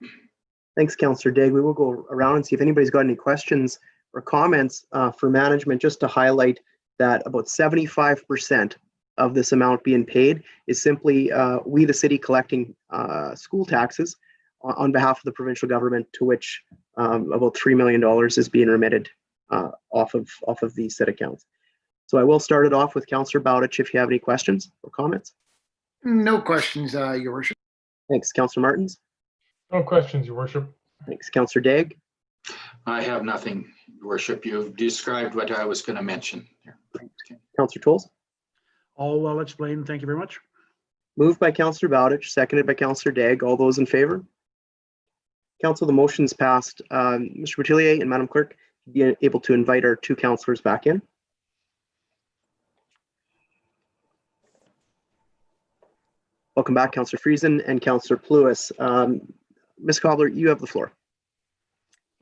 Speaker 2: Thanks, Councillor Daig. We will go around and see if anybody's got any questions or comments for management, just to highlight that about 75% of this amount being paid is simply we, the city, collecting school taxes on behalf of the provincial government, to which about $3 million is being remitted off of these said accounts. So I will start it off with Councillor Bowditch if you have any questions or comments.
Speaker 6: No questions, Your Worship.
Speaker 2: Thanks. Councillor Martens.
Speaker 5: No questions, Your Worship.
Speaker 2: Thanks. Councillor Daig.
Speaker 4: I have nothing, Your Worship. You've described what I was going to mention. Okay.
Speaker 2: Councillor Tolls.
Speaker 3: All well explained. Thank you very much.
Speaker 2: Moved by Councillor Bowditch, seconded by Councillor Daig. All those in favor? Council, the motion is passed. Mr. Boutillier and Madam Clerk, be able to invite our two councillors back in. Welcome back, Councillor Friesen and Councillor Pluis. Ms. Cobbler, you have the floor.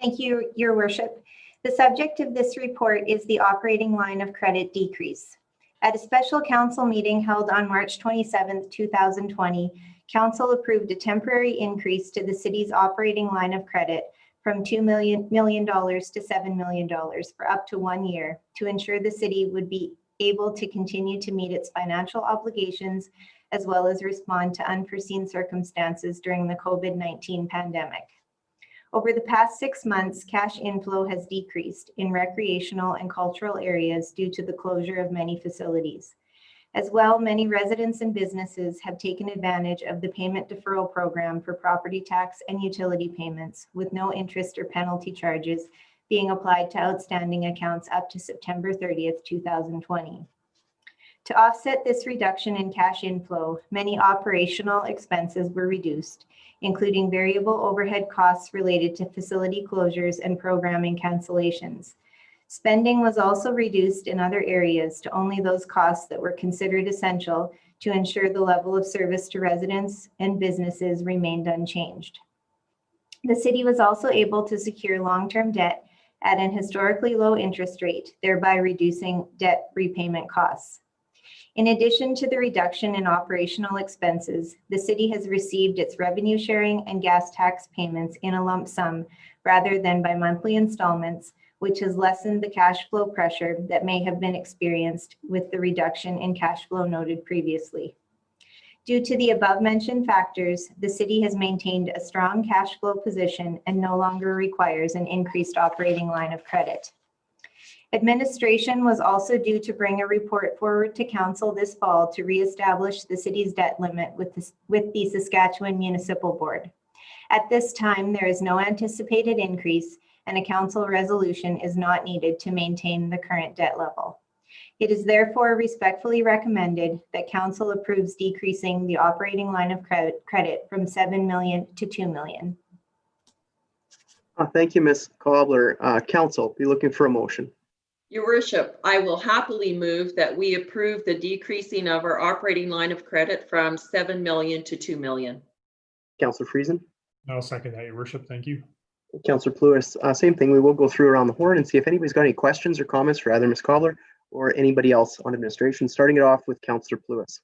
Speaker 18: Thank you, Your Worship. The subject of this report is the operating line of credit decrease. At a special council meeting held on March 27, 2020, Council approved a temporary increase to the city's operating line of credit from $2 million to $7 million for up to 1 year to ensure the city would be able to continue to meet its financial obligations as well as respond to unforeseen circumstances during the COVID-19 pandemic. Over the past 6 months, cash inflow has decreased in recreational and cultural areas due to the closure of many facilities. As well, many residents and businesses have taken advantage of the payment deferral program for property tax and utility payments with no interest or penalty charges being applied to outstanding accounts up to September 30th, 2020. To offset this reduction in cash inflow, many operational expenses were reduced, including variable overhead costs related to facility closures and programming cancellations. Spending was also reduced in other areas to only those costs that were considered essential to ensure the level of service to residents and businesses remained unchanged. The city was also able to secure long-term debt at an historically low interest rate, thereby reducing debt repayment costs. In addition to the reduction in operational expenses, the city has received its revenue sharing and gas tax payments in a lump sum rather than by monthly installments, which has lessened the cash flow pressure that may have been experienced with the reduction in cash flow noted previously. Due to the above-mentioned factors, the city has maintained a strong cash flow position and no longer requires an increased operating line of credit. Administration was also due to bring a report forward to council this fall to reestablish the city's debt limit with the Saskatchewan Municipal Board. At this time, there is no anticipated increase and a council resolution is not needed to maintain the current debt level. It is therefore respectfully recommended that council approves decreasing the operating line of credit from $7 million to $2 million.
Speaker 2: Thank you, Ms. Cobbler. Council, be looking for a motion.
Speaker 7: Your Worship, I will happily move that we approve the decreasing of our operating line of credit from 7 million to 2 million.
Speaker 2: Councillor Friesen.
Speaker 10: I'll second that, Your Worship. Thank you.
Speaker 2: Councillor Pluis, same thing. We will go through around the horn and see if anybody's got any questions or comments for either Ms. Cobbler or anybody else on administration, starting it off with Councillor Pluis.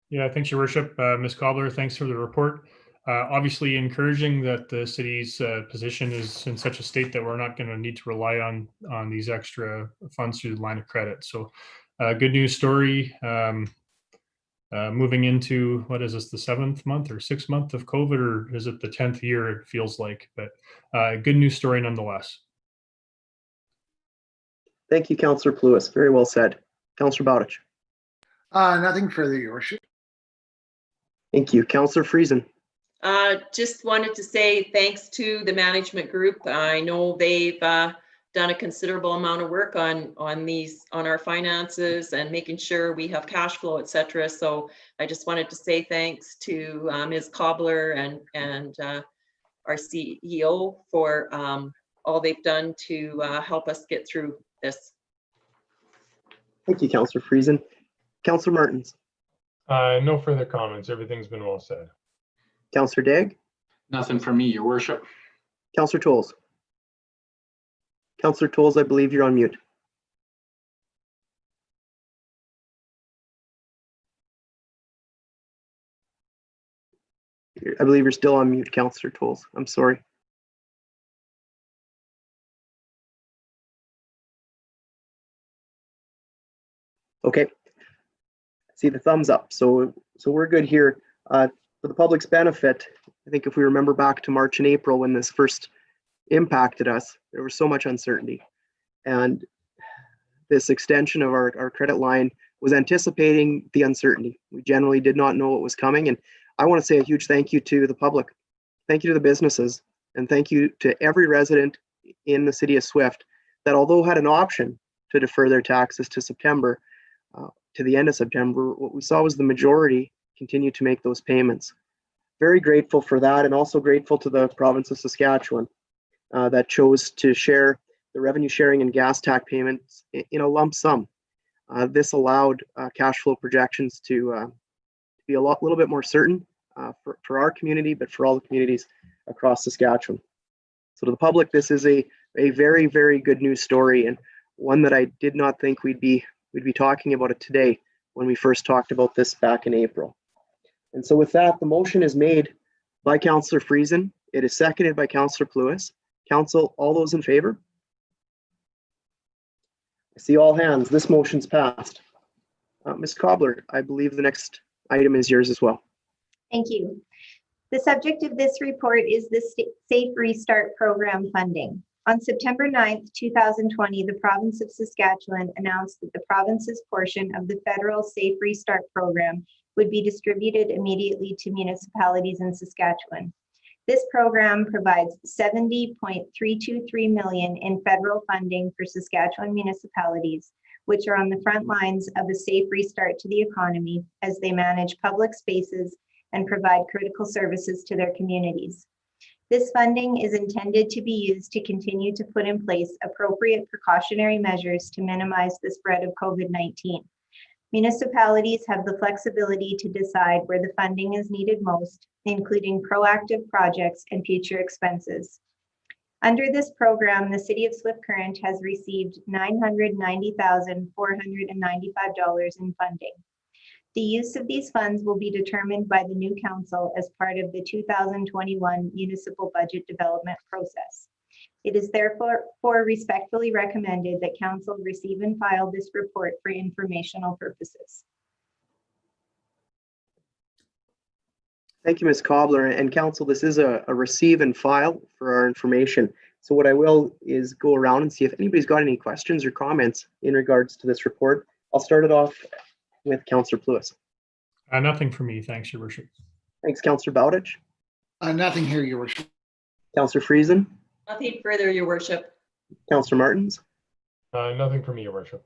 Speaker 10: Yeah, thanks, Your Worship. Ms. Cobbler, thanks for the report. Obviously encouraging that the city's position is in such a state that we're not going to need to rely on these extra funds through the line of credit. So good news story. Moving into, what is this, the 7th month or 6th month of COVID, or is it the 10th year, it feels like, but good news story nonetheless.
Speaker 2: Thank you, Councillor Pluis. Very well said. Councillor Bowditch.
Speaker 6: Nothing further, Your Worship.
Speaker 2: Thank you. Councillor Friesen.
Speaker 7: Just wanted to say thanks to the management group. I know they've done a considerable amount of work on our finances and making sure we have cash flow, etc. So I just wanted to say thanks to Ms. Cobbler and our CEO for all they've done to help us get through this.
Speaker 2: Thank you, Councillor Friesen. Councillor Martens.
Speaker 5: No further comments. Everything's been well said.
Speaker 2: Councillor Daig.
Speaker 4: Nothing for me, Your Worship.
Speaker 2: Councillor Tolls. Councillor Tolls, I believe you're on mute. I believe you're still on mute, Councillor Tolls. I'm sorry. Okay. See the thumbs up. So we're good here. For the public's benefit, I think if we remember back to March and April when this first impacted us, there was so much uncertainty. And this extension of our credit line was anticipating the uncertainty. We generally did not know what was coming. And I want to say a huge thank you to the public. Thank you to the businesses. And thank you to every resident in the city of Swift that, although had an option to defer their taxes to September, to the end of September, what we saw was the majority continue to make those payments. Very grateful for that, and also grateful to the province of Saskatchewan that chose to share the revenue sharing and gas tax payments in a lump sum. This allowed cash flow projections to be a little bit more certain for our community, but for all the communities across Saskatchewan. So to the public, this is a very, very good news story, and one that I did not think we'd be talking about it today when we first talked about this back in April. And so with that, the motion is made by Councillor Friesen. It is seconded by Councillor Pluis. Council, all those in favor? I see all hands. This motion's passed. Ms. Cobbler, I believe the next item is yours as well.
Speaker 18: Thank you. The subject of this report is the Safe Restart Program funding. On September 9th, 2020, the province of Saskatchewan announced that the province's portion of the federal Safe Restart Program would be distributed immediately to municipalities in Saskatchewan. This program provides $70.323 million in federal funding for Saskatchewan municipalities, which are on the front lines of a safe restart to the economy as they manage public spaces and provide critical services to their communities. This funding is intended to be used to continue to put in place appropriate precautionary measures to minimize the spread of COVID-19. Municipalities have the flexibility to decide where the funding is needed most, including proactive projects and future expenses. Under this program, the City of Swift Current has received $990,495 in funding. The use of these funds will be determined by the new council as part of the 2021 municipal budget development process. It is therefore respectfully recommended that council receive and file this report for informational purposes.
Speaker 2: Thank you, Ms. Cobbler. And council, this is a receive and file for our information. So what I will is go around and see if anybody's got any questions or comments in regards to this report. I'll start it off with Councillor Pluis.
Speaker 10: Nothing for me, thanks, Your Worship.
Speaker 2: Thanks, Councillor Bowditch.
Speaker 6: Nothing here, Your Worship.
Speaker 2: Councillor Friesen.
Speaker 7: Nothing further, Your Worship.
Speaker 2: Councillor Martens.
Speaker 5: Nothing for me, Your Worship.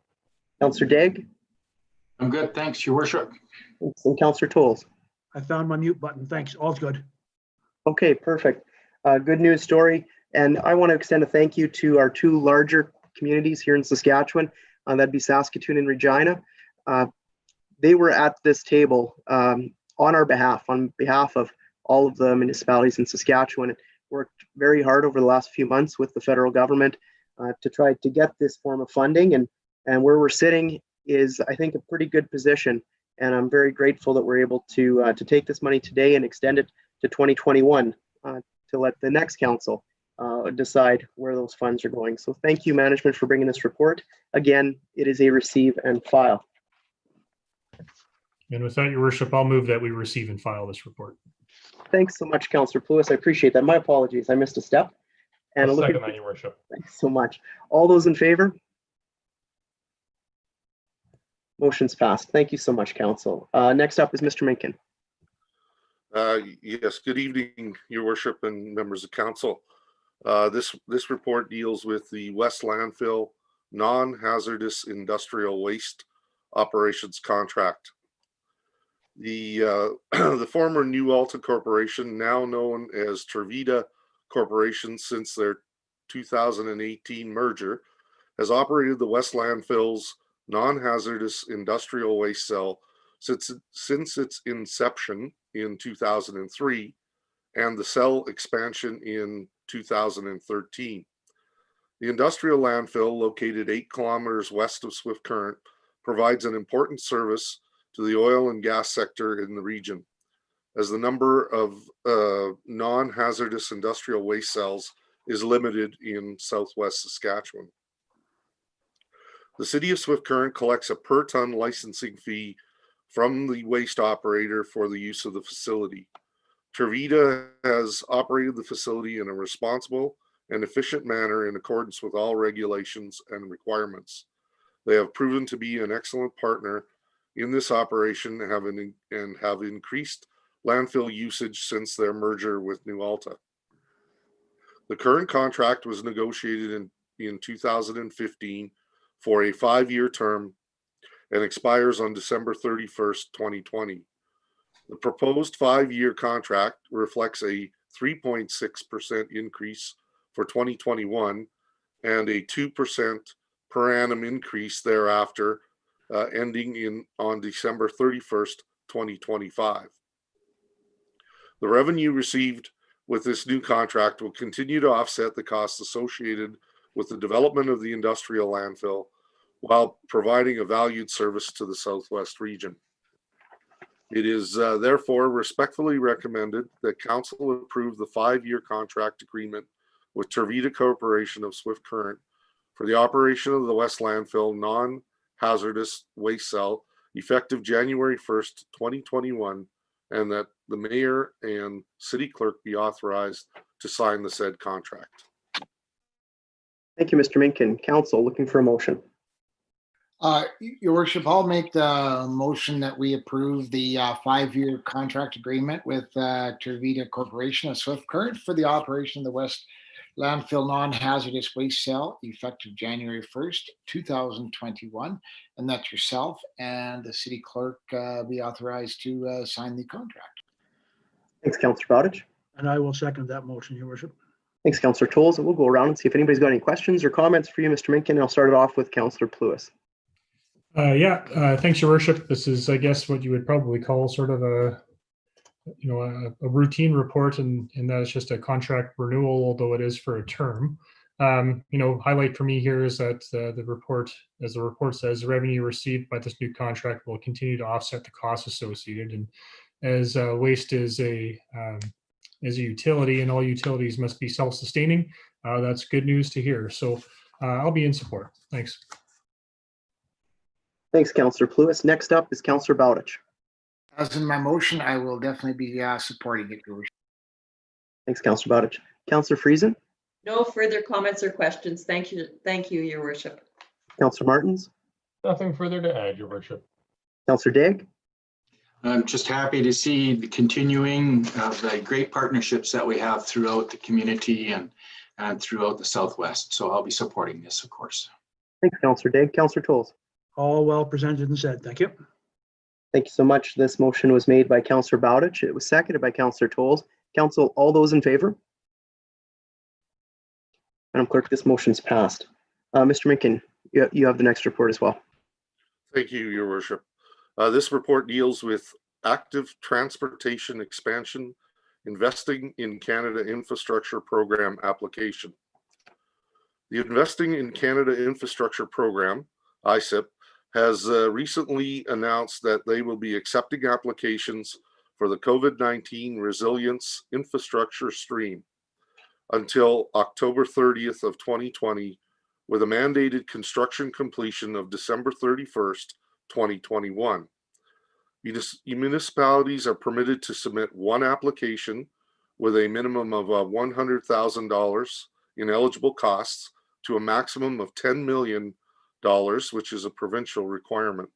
Speaker 2: Councillor Daig.
Speaker 4: I'm good, thanks, Your Worship.
Speaker 2: Thanks. And Councillor Tolls.
Speaker 3: I found my mute button. Thanks. All's good.
Speaker 2: Okay, perfect. Good news story. And I want to extend a thank you to our two larger communities here in Saskatchewan. That'd be Saskatoon and Regina. They were at this table on our behalf, on behalf of all of the municipalities in Saskatchewan. Worked very hard over the last few months with the federal government to try to get this form of funding. And where we're sitting is, I think, a pretty good position. And I'm very grateful that we're able to take this money today and extend it to 2021 to let the next council decide where those funds are going. So thank you, management, for bringing this report. Again, it is a receive and file.
Speaker 10: And with that, Your Worship, I'll move that we receive and file this report.
Speaker 2: Thanks so much, Councillor Pluis. I appreciate that. My apologies. I missed a step. And
Speaker 5: I'll second that, Your Worship.
Speaker 2: Thanks so much. All those in favor? Motion's passed. Thank you so much, Council. Next up is Mr. Minkin.
Speaker 19: Yes, good evening, Your Worship and members of Council. This report deals with the West Landfill Non-Hazardous Industrial Waste Operations Contract. The former New Alta Corporation, now known as Tervita Corporation since their 2018 merger, has operated the West Landfill's non-hazardous industrial waste cell since its inception in 2003 and the cell expansion in 2013. The industrial landfill, located 8 kilometers west of Swift Current, provides an important service to the oil and gas sector in the region, as the number of non-hazardous industrial waste cells is limited in southwest Saskatchewan. The City of Swift Current collects a per ton licensing fee from the waste operator for the use of the facility. Tervita has operated the facility in a responsible and efficient manner in accordance with all regulations and requirements. They have proven to be an excellent partner in this operation and have increased landfill usage since their merger with New Alta. The current contract was negotiated in 2015 for a 5-year term and expires on December 31st, 2020. The proposed 5-year contract reflects a 3.6% increase for 2021 and a 2% per annum increase thereafter, ending on December 31st, 2025. The revenue received with this new contract will continue to offset the costs associated with the development of the industrial landfill while providing a valued service to the Southwest region. It is therefore respectfully recommended that Council approve the 5-year contract agreement with Tervita Corporation of Swift Current for the operation of the West Landfill non-hazardous waste cell effective January 1st, 2021, and that the mayor and city clerk be authorized to sign the said contract.
Speaker 2: Thank you, Mr. Minkin. Council looking for a motion.
Speaker 6: Your worship, I'll make the motion that we approve the 5-year contract agreement with Tervita Corporation of Swift Current for the operation of the West Landfill non-hazardous waste cell effective January 1st, 2021, and that yourself and the city clerk be authorized to sign the contract.
Speaker 2: Thanks, Councillor Bowditch.
Speaker 3: And I will second that motion, Your Worship.
Speaker 2: Thanks, Councillor Tolls. And we'll go around and see if anybody's got any questions or comments for you, Mr. Minkin. I'll start it off with Councillor Pluis.
Speaker 10: Thanks, Your Worship. This is, I guess, what you would probably call sort of a routine report, and that is just a contract renewal, although it is for a term. Highlight for me here is that the report, as the report says, revenue received by this new contract will continue to offset the costs associated. And as waste is a utility, and all utilities must be self-sustaining, that's good news to hear. So I'll be in support. Thanks.
Speaker 2: Thanks, Councillor Pluis. Next up is Councillor Bowditch.
Speaker 6: As in my motion, I will definitely be supporting it, Your Worship.
Speaker 2: Thanks, Councillor Bowditch. Councillor Friesen.
Speaker 7: No further comments or questions. Thank you, Your Worship.
Speaker 2: Councillor Martens.
Speaker 5: Nothing further to add, Your Worship.
Speaker 2: Councillor Daig.
Speaker 4: I'm just happy to see the continuing of the great partnerships that we have throughout the community and throughout the Southwest. So I'll be supporting this, of course.
Speaker 2: Thanks, Councillor Daig. Councillor Tolls.
Speaker 3: All well presented and said. Thank you.
Speaker 2: Thank you so much. This motion was made by Councillor Bowditch. It was seconded by Councillor Tolls. Council, all those in favor? Madam Clerk, this motion's passed. Mr. Minkin, you have the next report as well.
Speaker 19: Thank you, Your Worship. This report deals with active transportation expansion, investing in Canada infrastructure program application. The Investing in Canada Infrastructure Program, ICIP, has recently announced that they will be accepting applications for the COVID-19 Resilience Infrastructure Stream until October 30th of 2020, with a mandated construction completion of December 31st, 2021. Municipalities are permitted to submit one application with a minimum of $100,000 in eligible costs to a maximum of $10 million, which is a provincial requirement.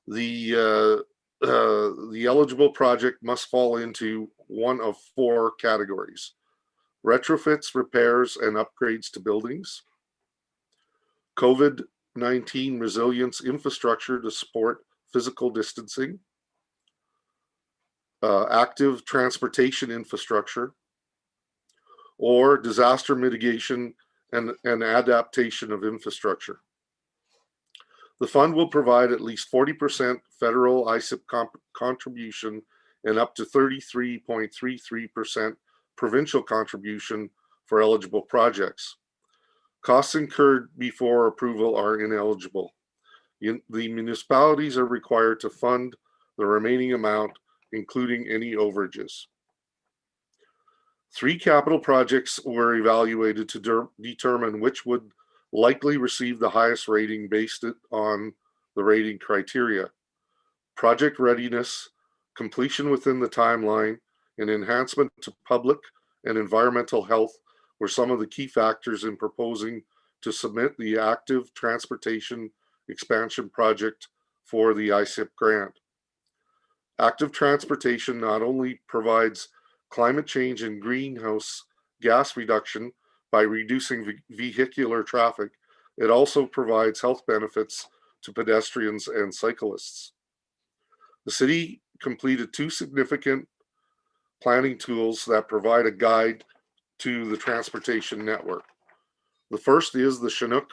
Speaker 19: The eligible project must fall into one of 4 categories: retrofits, repairs, and upgrades to buildings, COVID-19 resilience infrastructure to support physical distancing, active transportation infrastructure, or disaster mitigation and adaptation of infrastructure. The fund will provide at least 40% federal ICIP contribution and up to 33.33% provincial contribution for eligible projects. Costs incurred before approval are ineligible. The municipalities are required to fund the remaining amount, including any overages. 3 capital projects were evaluated to determine which would likely receive the highest rating based on the rating criteria. project readiness, completion within the timeline, and enhancement to public and environmental health were some of the key factors in proposing to submit the active transportation expansion project for the ISIP grant. Active transportation not only provides climate change and greenhouse gas reduction by reducing vehicular traffic, it also provides health benefits to pedestrians and cyclists. The city completed 2 significant planning tools that provide a guide to the transportation network. The first is the Chinook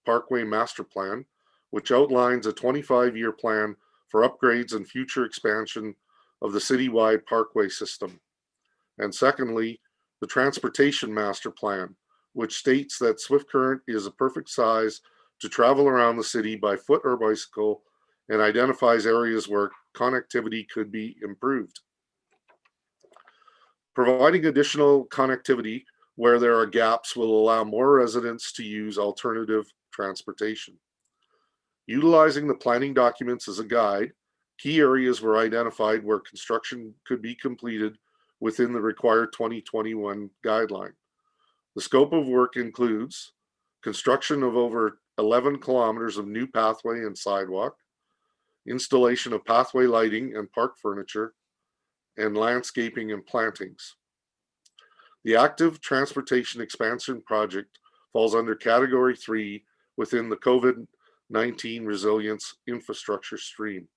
Speaker 19: Parkway Master Plan, which outlines a 25-year plan for upgrades and future expansion of the citywide parkway system. And secondly, the Transportation Master Plan, which states that Swift Current is a perfect size to travel around the city by foot or bicycle and identifies areas where connectivity could be improved. Providing additional connectivity where there are gaps will allow more residents to use alternative transportation. Utilizing the planning documents as a guide, key areas were identified where construction could be completed within the required 2021 guideline. The scope of work includes construction of over 11 kilometers of new pathway and sidewalk, installation of pathway lighting and park furniture, and landscaping and plantings. The active transportation expansion project falls under Category 3 within the COVID-19 resilience infrastructure stream.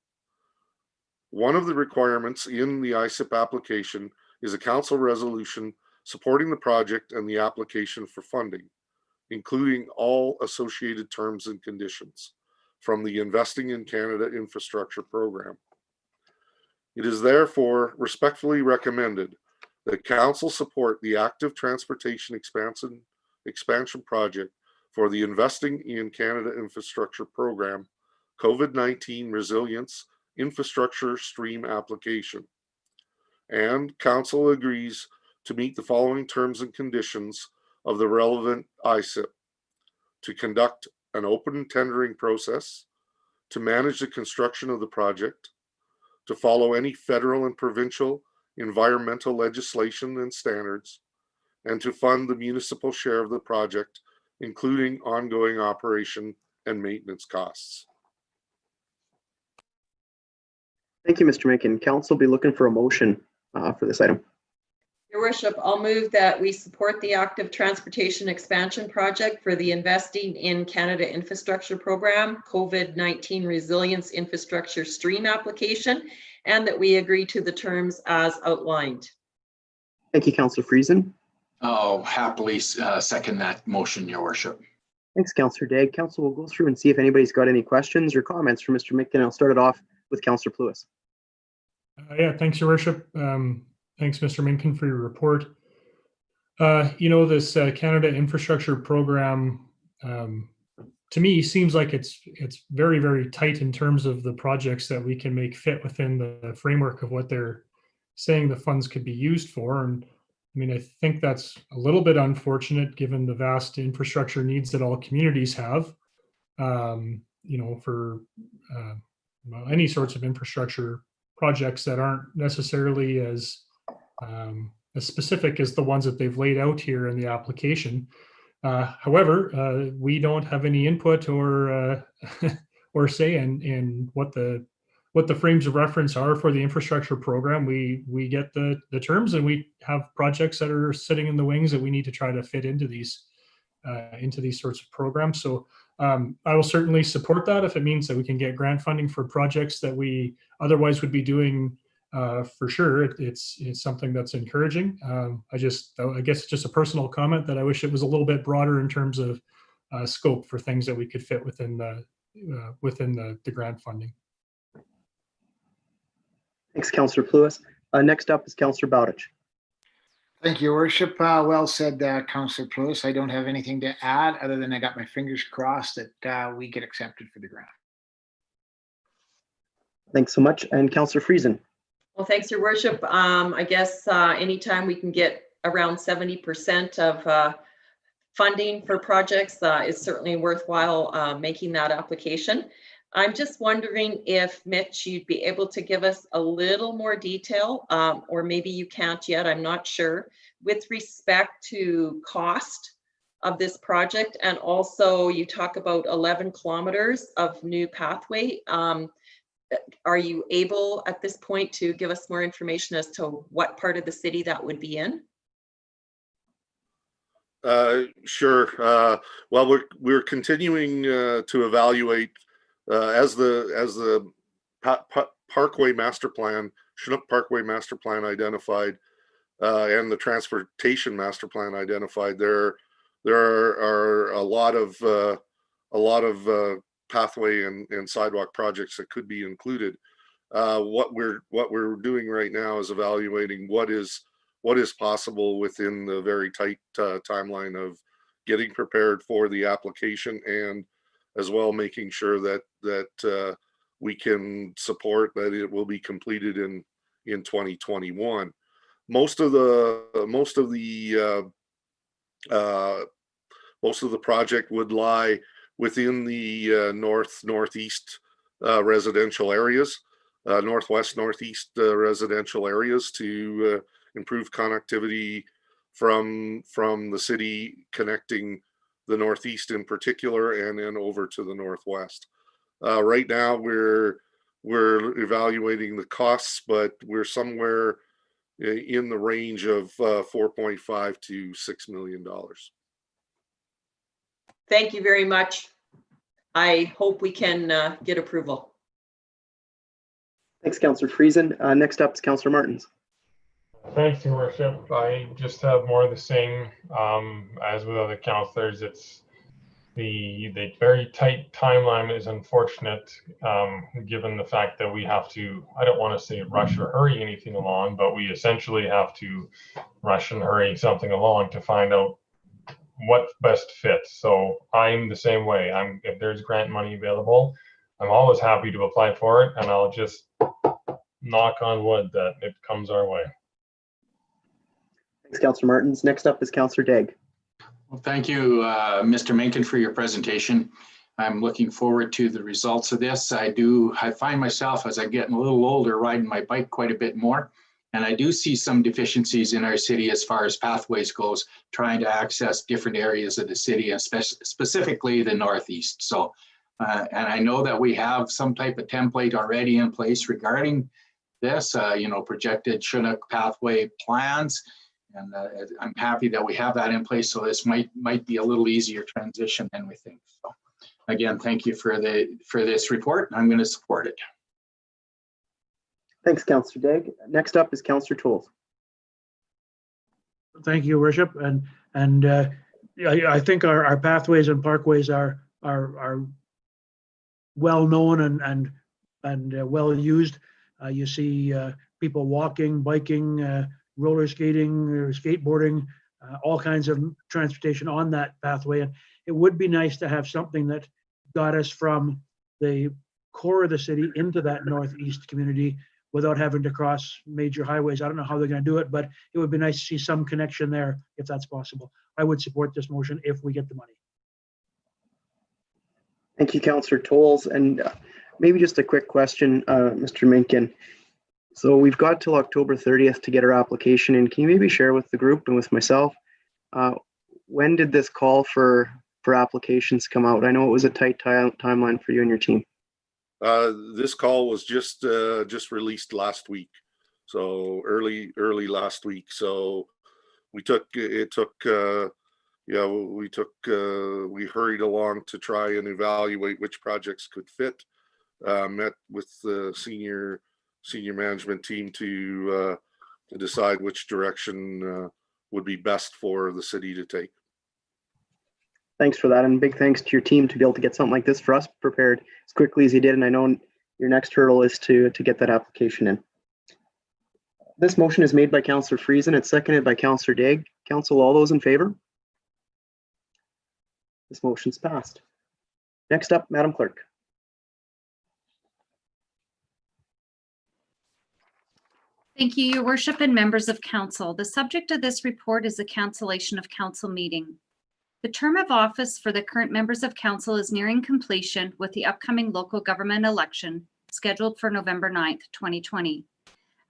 Speaker 19: One of the requirements in the ISIP application is a council resolution supporting the project and the application for funding, including all associated terms and conditions from the Investing in Canada Infrastructure Program. It is therefore respectfully recommended that council support the active transportation expansion project for the Investing in Canada Infrastructure Program COVID-19 Resilience Infrastructure Stream application. And council agrees to meet the following terms and conditions of the relevant ISIP: to conduct an open tendering process, to manage the construction of the project, to follow any federal and provincial environmental legislation and standards, and to fund the municipal share of the project, including ongoing operation and maintenance costs.
Speaker 2: Thank you, Mr. Minkin. Council will be looking for a motion for this item.
Speaker 7: Your Worship, I'll move that we support the active transportation expansion project for the Investing in Canada Infrastructure Program COVID-19 Resilience Infrastructure Stream application, and that we agree to the terms as outlined.
Speaker 2: Thank you, Councillor Friesen.
Speaker 4: I'll happily second that motion, Your Worship.
Speaker 2: Thanks, Councillor Daig. Council will go through and see if anybody's got any questions or comments for Mr. Minkin. I'll start it off with Councillor Plewis.
Speaker 10: Yeah, thanks, Your Worship. Thanks, Mr. Minkin, for your report. This Canada Infrastructure Program, to me, seems like it's very, very tight in terms of the projects that we can make fit within the framework of what they're saying the funds could be used for. And I mean, I think that's a little bit unfortunate given the vast infrastructure needs that all communities have, for any sorts of infrastructure projects that aren't necessarily as specific as the ones that they've laid out here in the application. However, we don't have any input or say in what the frames of reference are for the infrastructure program. We get the terms, and we have projects that are sitting in the wings that we need to try to fit into these sorts of programs. So I will certainly support that if it means that we can get grant funding for projects that we otherwise would be doing. For sure, it's something that's encouraging. I guess it's just a personal comment that I wish it was a little bit broader in terms of scope for things that we could fit within the grant funding.
Speaker 2: Thanks, Councillor Plewis. Next up is Councillor Bowditch.
Speaker 6: Thank you, Your Worship. Well said, Councillor Plewis. I don't have anything to add other than I got my fingers crossed that we get accepted for the grant.
Speaker 2: Thanks so much. And Councillor Friesen.
Speaker 7: Well, thanks, Your Worship. I guess anytime we can get around 70% of funding for projects is certainly worthwhile making that application. I'm just wondering if, Mitch, you'd be able to give us a little more detail, or maybe you can't yet, I'm not sure, with respect to cost of this project. And also you talk about 11 kilometers of new pathway. Are you able at this point to give us more information as to what part of the city that would be in?
Speaker 19: Sure. Well, we're continuing to evaluate as the Parkway Master Plan, Chinook Parkway Master Plan identified, and the Transportation Master Plan identified. There are a lot of pathway and sidewalk projects that could be included. What we're doing right now is evaluating what is possible within the very tight timeline of getting prepared for the application, and as well making sure that we can support that it will be completed in 2021. Most of the project would lie within the northeast residential areas, northwest, northeast residential areas to improve connectivity from the city, connecting the northeast in particular, and then over to the northwest. Right now, we're evaluating the costs, but we're somewhere in the range of $4.5 to $6 million.
Speaker 7: Thank you very much. I hope we can get approval.
Speaker 2: Thanks, Councillor Friesen. Next up is Councillor Martens.
Speaker 5: Thanks, Your Worship. I just have more of the same as with other councillors. It's the very tight timeline is unfortunate, given the fact that we have to, I don't want to say rush or hurry anything along, but we essentially have to rush and hurry something along to find out what best fits. So I'm the same way. If there's grant money available, I'm always happy to apply for it, and I'll just knock on wood that it comes our way.
Speaker 2: Thanks, Councillor Martens. Next up is Councillor Daig.
Speaker 4: Well, thank you, Mr. Mencken, for your presentation. I'm looking forward to the results of this. I find myself, as I get a little older, riding my bike quite a bit more. And I do see some deficiencies in our city as far as pathways goes, trying to access different areas of the city, specifically the northeast. So, and I know that we have some type of template already in place regarding this, projected Chinook pathway plans. And I'm happy that we have that in place. So this might be a little easier transition than we think. So again, thank you for this report. I'm going to support it.
Speaker 2: Thanks, Councillor Daig. Next up is Councillor Tolls.
Speaker 3: Thank you, Your Worship. And I think our pathways and parkways are well known and well used. You see people walking, biking, roller skating, or skateboarding, all kinds of transportation on that pathway. And it would be nice to have something that got us from the core of the city into that northeast community without having to cross major highways. I don't know how they're going to do it, but it would be nice to see some connection there if that's possible. I would support this motion if we get the money.
Speaker 2: Thank you, Councillor Tolls. And maybe just a quick question, Mr. Mencken. So we've got till October 30th to get our application in. Can you maybe share with the group and with myself, when did this call for applications come out? I know it was a tight timeline for you and your team.
Speaker 19: This call was just released last week, so early last week. So we hurried along to try and evaluate which projects could fit. Met with the senior management team to decide which direction would be best for the city to take.
Speaker 2: Thanks for that, and big thanks to your team to be able to get something like this for us prepared as quickly as you did. And I know your next hurdle is to get that application in. This motion is made by Councillor Friesen. It's seconded by Councillor Daig. Council, all those in favor? This motion's passed. Next up, Madam Clerk.
Speaker 11: Thank you, Your Worship and members of Council. The subject of this report is the cancellation of council meeting. The term of office for the current members of council is nearing completion with the upcoming local government election scheduled for November 9th, 2020.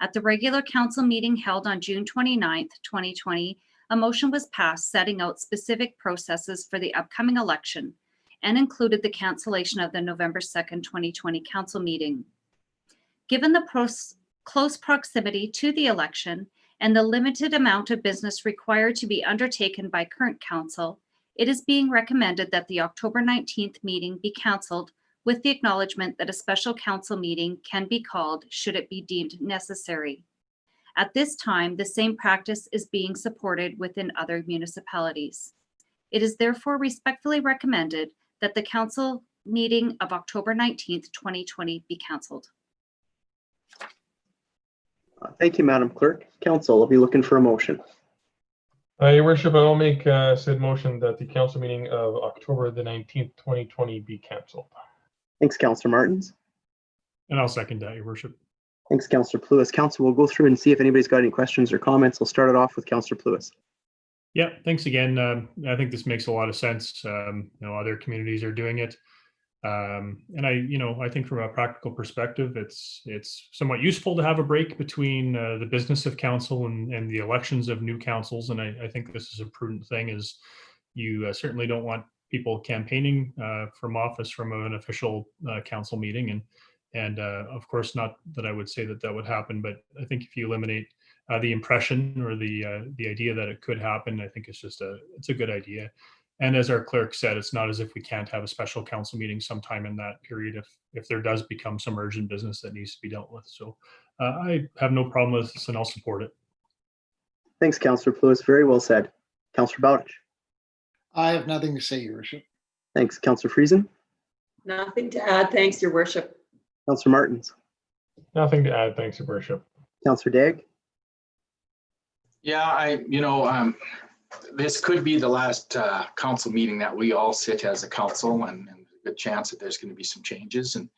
Speaker 11: At the regular council meeting held on June 29th, 2020, a motion was passed setting out specific processes for the upcoming election and included the cancellation of the November 2nd, 2020 council meeting. Given the close proximity to the election and the limited amount of business required to be undertaken by current council, it is being recommended that the October 19th meeting be cancelled with the acknowledgement that a special council meeting can be called should it be deemed necessary. At this time, the same practice is being supported within other municipalities. It is therefore respectfully recommended that the council meeting of October 19th, 2020 be cancelled.
Speaker 2: Thank you, Madam Clerk. Council will be looking for a motion.
Speaker 5: Your worship, I will make said motion that the council meeting of October the 19th, 2020 be cancelled.
Speaker 2: Thanks, Councillor Martens.
Speaker 10: And I'll second that, your worship.
Speaker 2: Thanks, Councillor Pluis. Council, we'll go through and see if anybody's got any questions or comments. We'll start it off with Councillor Pluis.
Speaker 10: Yeah, thanks again. I think this makes a lot of sense. Other communities are doing it. And I think from a practical perspective, it's somewhat useful to have a break between the business of council and the elections of new councils. And I think this is a prudent thing, as you certainly don't want people campaigning from office from an official council meeting. And of course, not that I would say that would happen, but I think if you eliminate the impression or the idea that it could happen, I think it's a good idea. And as our clerk said, it's not as if we can't have a special council meeting sometime in that period if there does become some urgent business that needs to be dealt with. So I have no problem with this and I'll support it.
Speaker 2: Thanks, Councillor Pluis. Very well said. Councillor Bowditch.
Speaker 6: I have nothing to say, your worship.
Speaker 2: Thanks, Councillor Friesen.
Speaker 7: Nothing to add. Thanks, your worship.
Speaker 2: Councillor Martens.
Speaker 5: Nothing to add. Thanks, your worship.
Speaker 2: Councillor Daig.
Speaker 4: Yeah, this could be the last council meeting that we all sit as a council, and a good chance that there's going to be some changes. And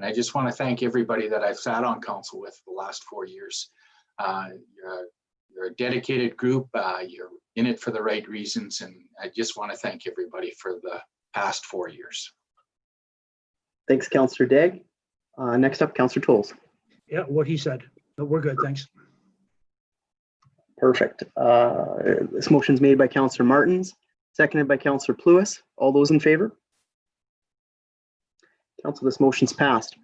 Speaker 4: I just want to thank everybody that I've sat on council with the last 4 years. You're a dedicated group. You're in it for the right reasons. And I just want to thank everybody for the past 4 years.
Speaker 2: Thanks, Councillor Daig. Next up, Councillor Tolls.
Speaker 3: Yeah, what he said. No, we're good, thanks.
Speaker 2: Perfect. This motion is made by Councillor Martens, seconded by Councillor Pluis. All those in favor? Council, this motion's passed.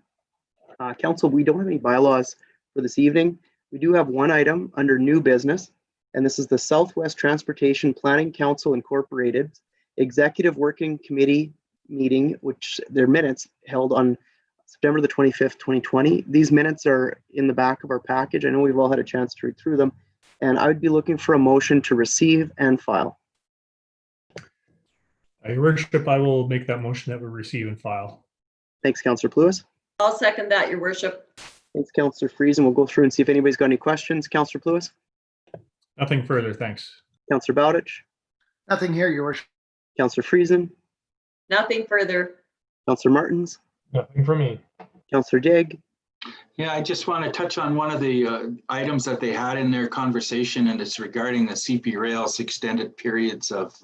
Speaker 2: Council, we don't have any bylaws for this evening. We do have one item under new business, and this is the Southwest Transportation Planning Council Incorporated Executive Working Committee meeting, which their minutes held on September the 25th, 2020. These minutes are in the back of our package. I know we've all had a chance to read through them, and I would be looking for a motion to receive and file.
Speaker 10: Your worship, I will make that motion that we receive and file.
Speaker 2: Thanks, Councillor Pluis.
Speaker 7: I'll second that, your worship.
Speaker 2: Thanks, Councillor Friesen. We'll go through and see if anybody's got any questions. Councillor Pluis.
Speaker 10: Nothing further, thanks.
Speaker 2: Councillor Bowditch.
Speaker 6: Nothing here, your worship.
Speaker 2: Councillor Friesen.
Speaker 7: Nothing further.
Speaker 2: Councillor Martens.
Speaker 5: Nothing for me.
Speaker 2: Councillor Daig.
Speaker 4: Yeah, I just want to touch on one of the items that they had in their conversation, and it's regarding the CP Rail's extended periods of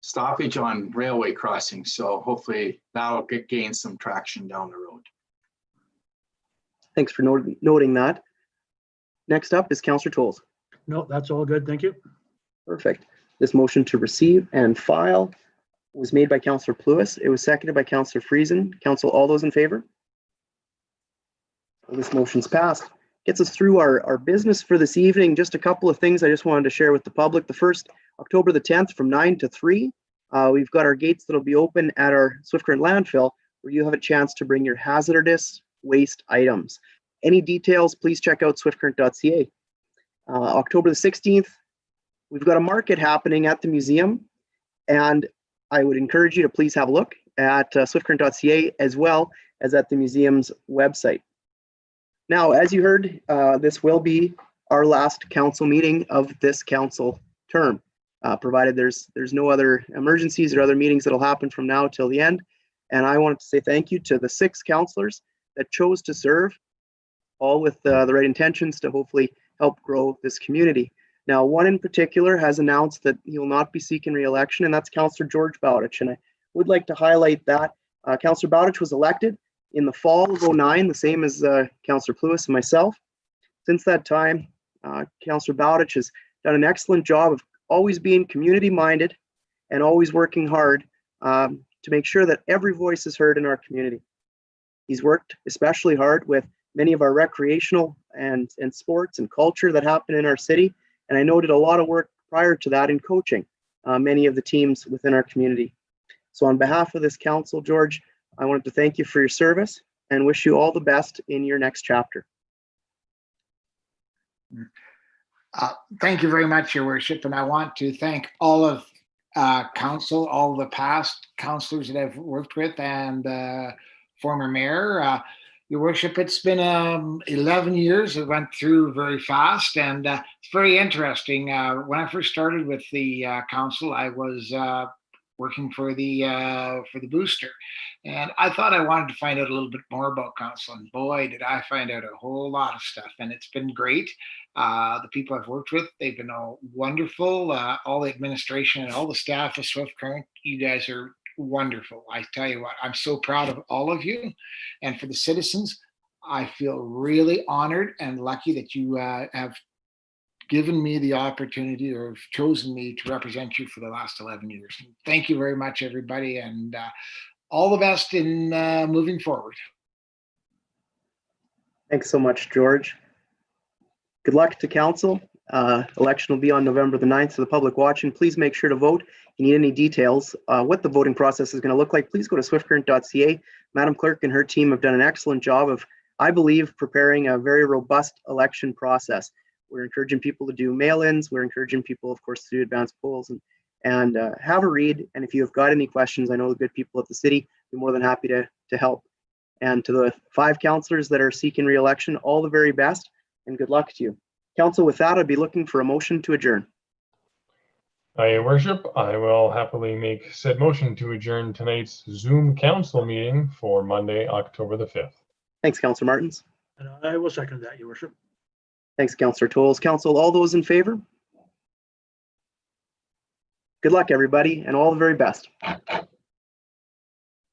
Speaker 4: stoppage on railway crossings. So hopefully that'll gain some traction down the road.
Speaker 2: Thanks for noting that. Next up is Councillor Tolls.
Speaker 3: No, that's all good, thank you.
Speaker 2: Perfect. This motion to receive and file was made by Councillor Pluis. It was seconded by Councillor Friesen. Council, all those in favor? This motion's passed. Gets us through our business for this evening. Just a couple of things I just wanted to share with the public. The first, October the 10th from 9 to 3, we've got our gates that'll be open at our Swift Current landfill, where you have a chance to bring your hazardous waste items. Any details, please check out swiftcurrent.ca. October the 16th, we've got a market happening at the museum, and I would encourage you to please have a look at swiftcurrent.ca as well as at the museum's website. Now, as you heard, this will be our last council meeting of this council term, provided there's no other emergencies or other meetings that'll happen from now till the end. And I wanted to say thank you to the 6 councillors that chose to serve, all with the right intentions to hopefully help grow this community. Now, one in particular has announced that he will not be seeking re-election, and that's Councillor George Bowditch. And I would like to highlight that Councillor Bowditch was elected in the fall of '09, the same as Councillor Pluis and myself. Since that time, Councillor Bowditch has done an excellent job of always being community-minded and always working hard to make sure that every voice is heard in our community. He's worked especially hard with many of our recreational and sports and culture that happen in our city. And I know did a lot of work prior to that in coaching many of the teams within our community. So on behalf of this council, George, I wanted to thank you for your service and wish you all the best in your next chapter.
Speaker 6: Thank you very much, Your Worship. And I want to thank all of council, all the past councillors that I've worked with, and former mayor. Your Worship, it's been 11 years. It went through very fast, and it's very interesting. When I first started with the council, I was working for the booster, and I thought I wanted to find out a little bit more about council. And boy, did I find out a whole lot of stuff, and it's been great. The people I've worked with, they've been all wonderful. All the administration and all the staff of Swift Current, you guys are wonderful. I tell you what, I'm so proud of all of you. And for the citizens, I feel really honored and lucky that you have given me the opportunity or have chosen me to represent you for the last 11 years. Thank you very much, everybody, and all the best in moving forward.
Speaker 2: Thanks so much, George. Good luck to council. Election will be on November the 9th. So the public watching, please make sure to vote. If you need any details, what the voting process is going to look like, please go to swiftcurrent.ca. Madam Clerk and her team have done an excellent job of, I believe, preparing a very robust election process. We're encouraging people to do mail-ins. We're encouraging people, of course, to do advanced polls and have a read. And if you have got any questions, I know the good people at the city, be more than happy to help. And to the 5 councillors that are seeking re-election, all the very best and good luck to you. Council, with that, I'd be looking for a motion to adjourn.
Speaker 5: Your Worship, I will happily make said motion to adjourn tonight's Zoom council meeting for Monday, October the 5th.
Speaker 2: Thanks, Councillor Martens.
Speaker 3: And I will second that, Your Worship.
Speaker 2: Thanks, Councillor Tolls. Council, all those in favor? Good luck, everybody, and all the very best.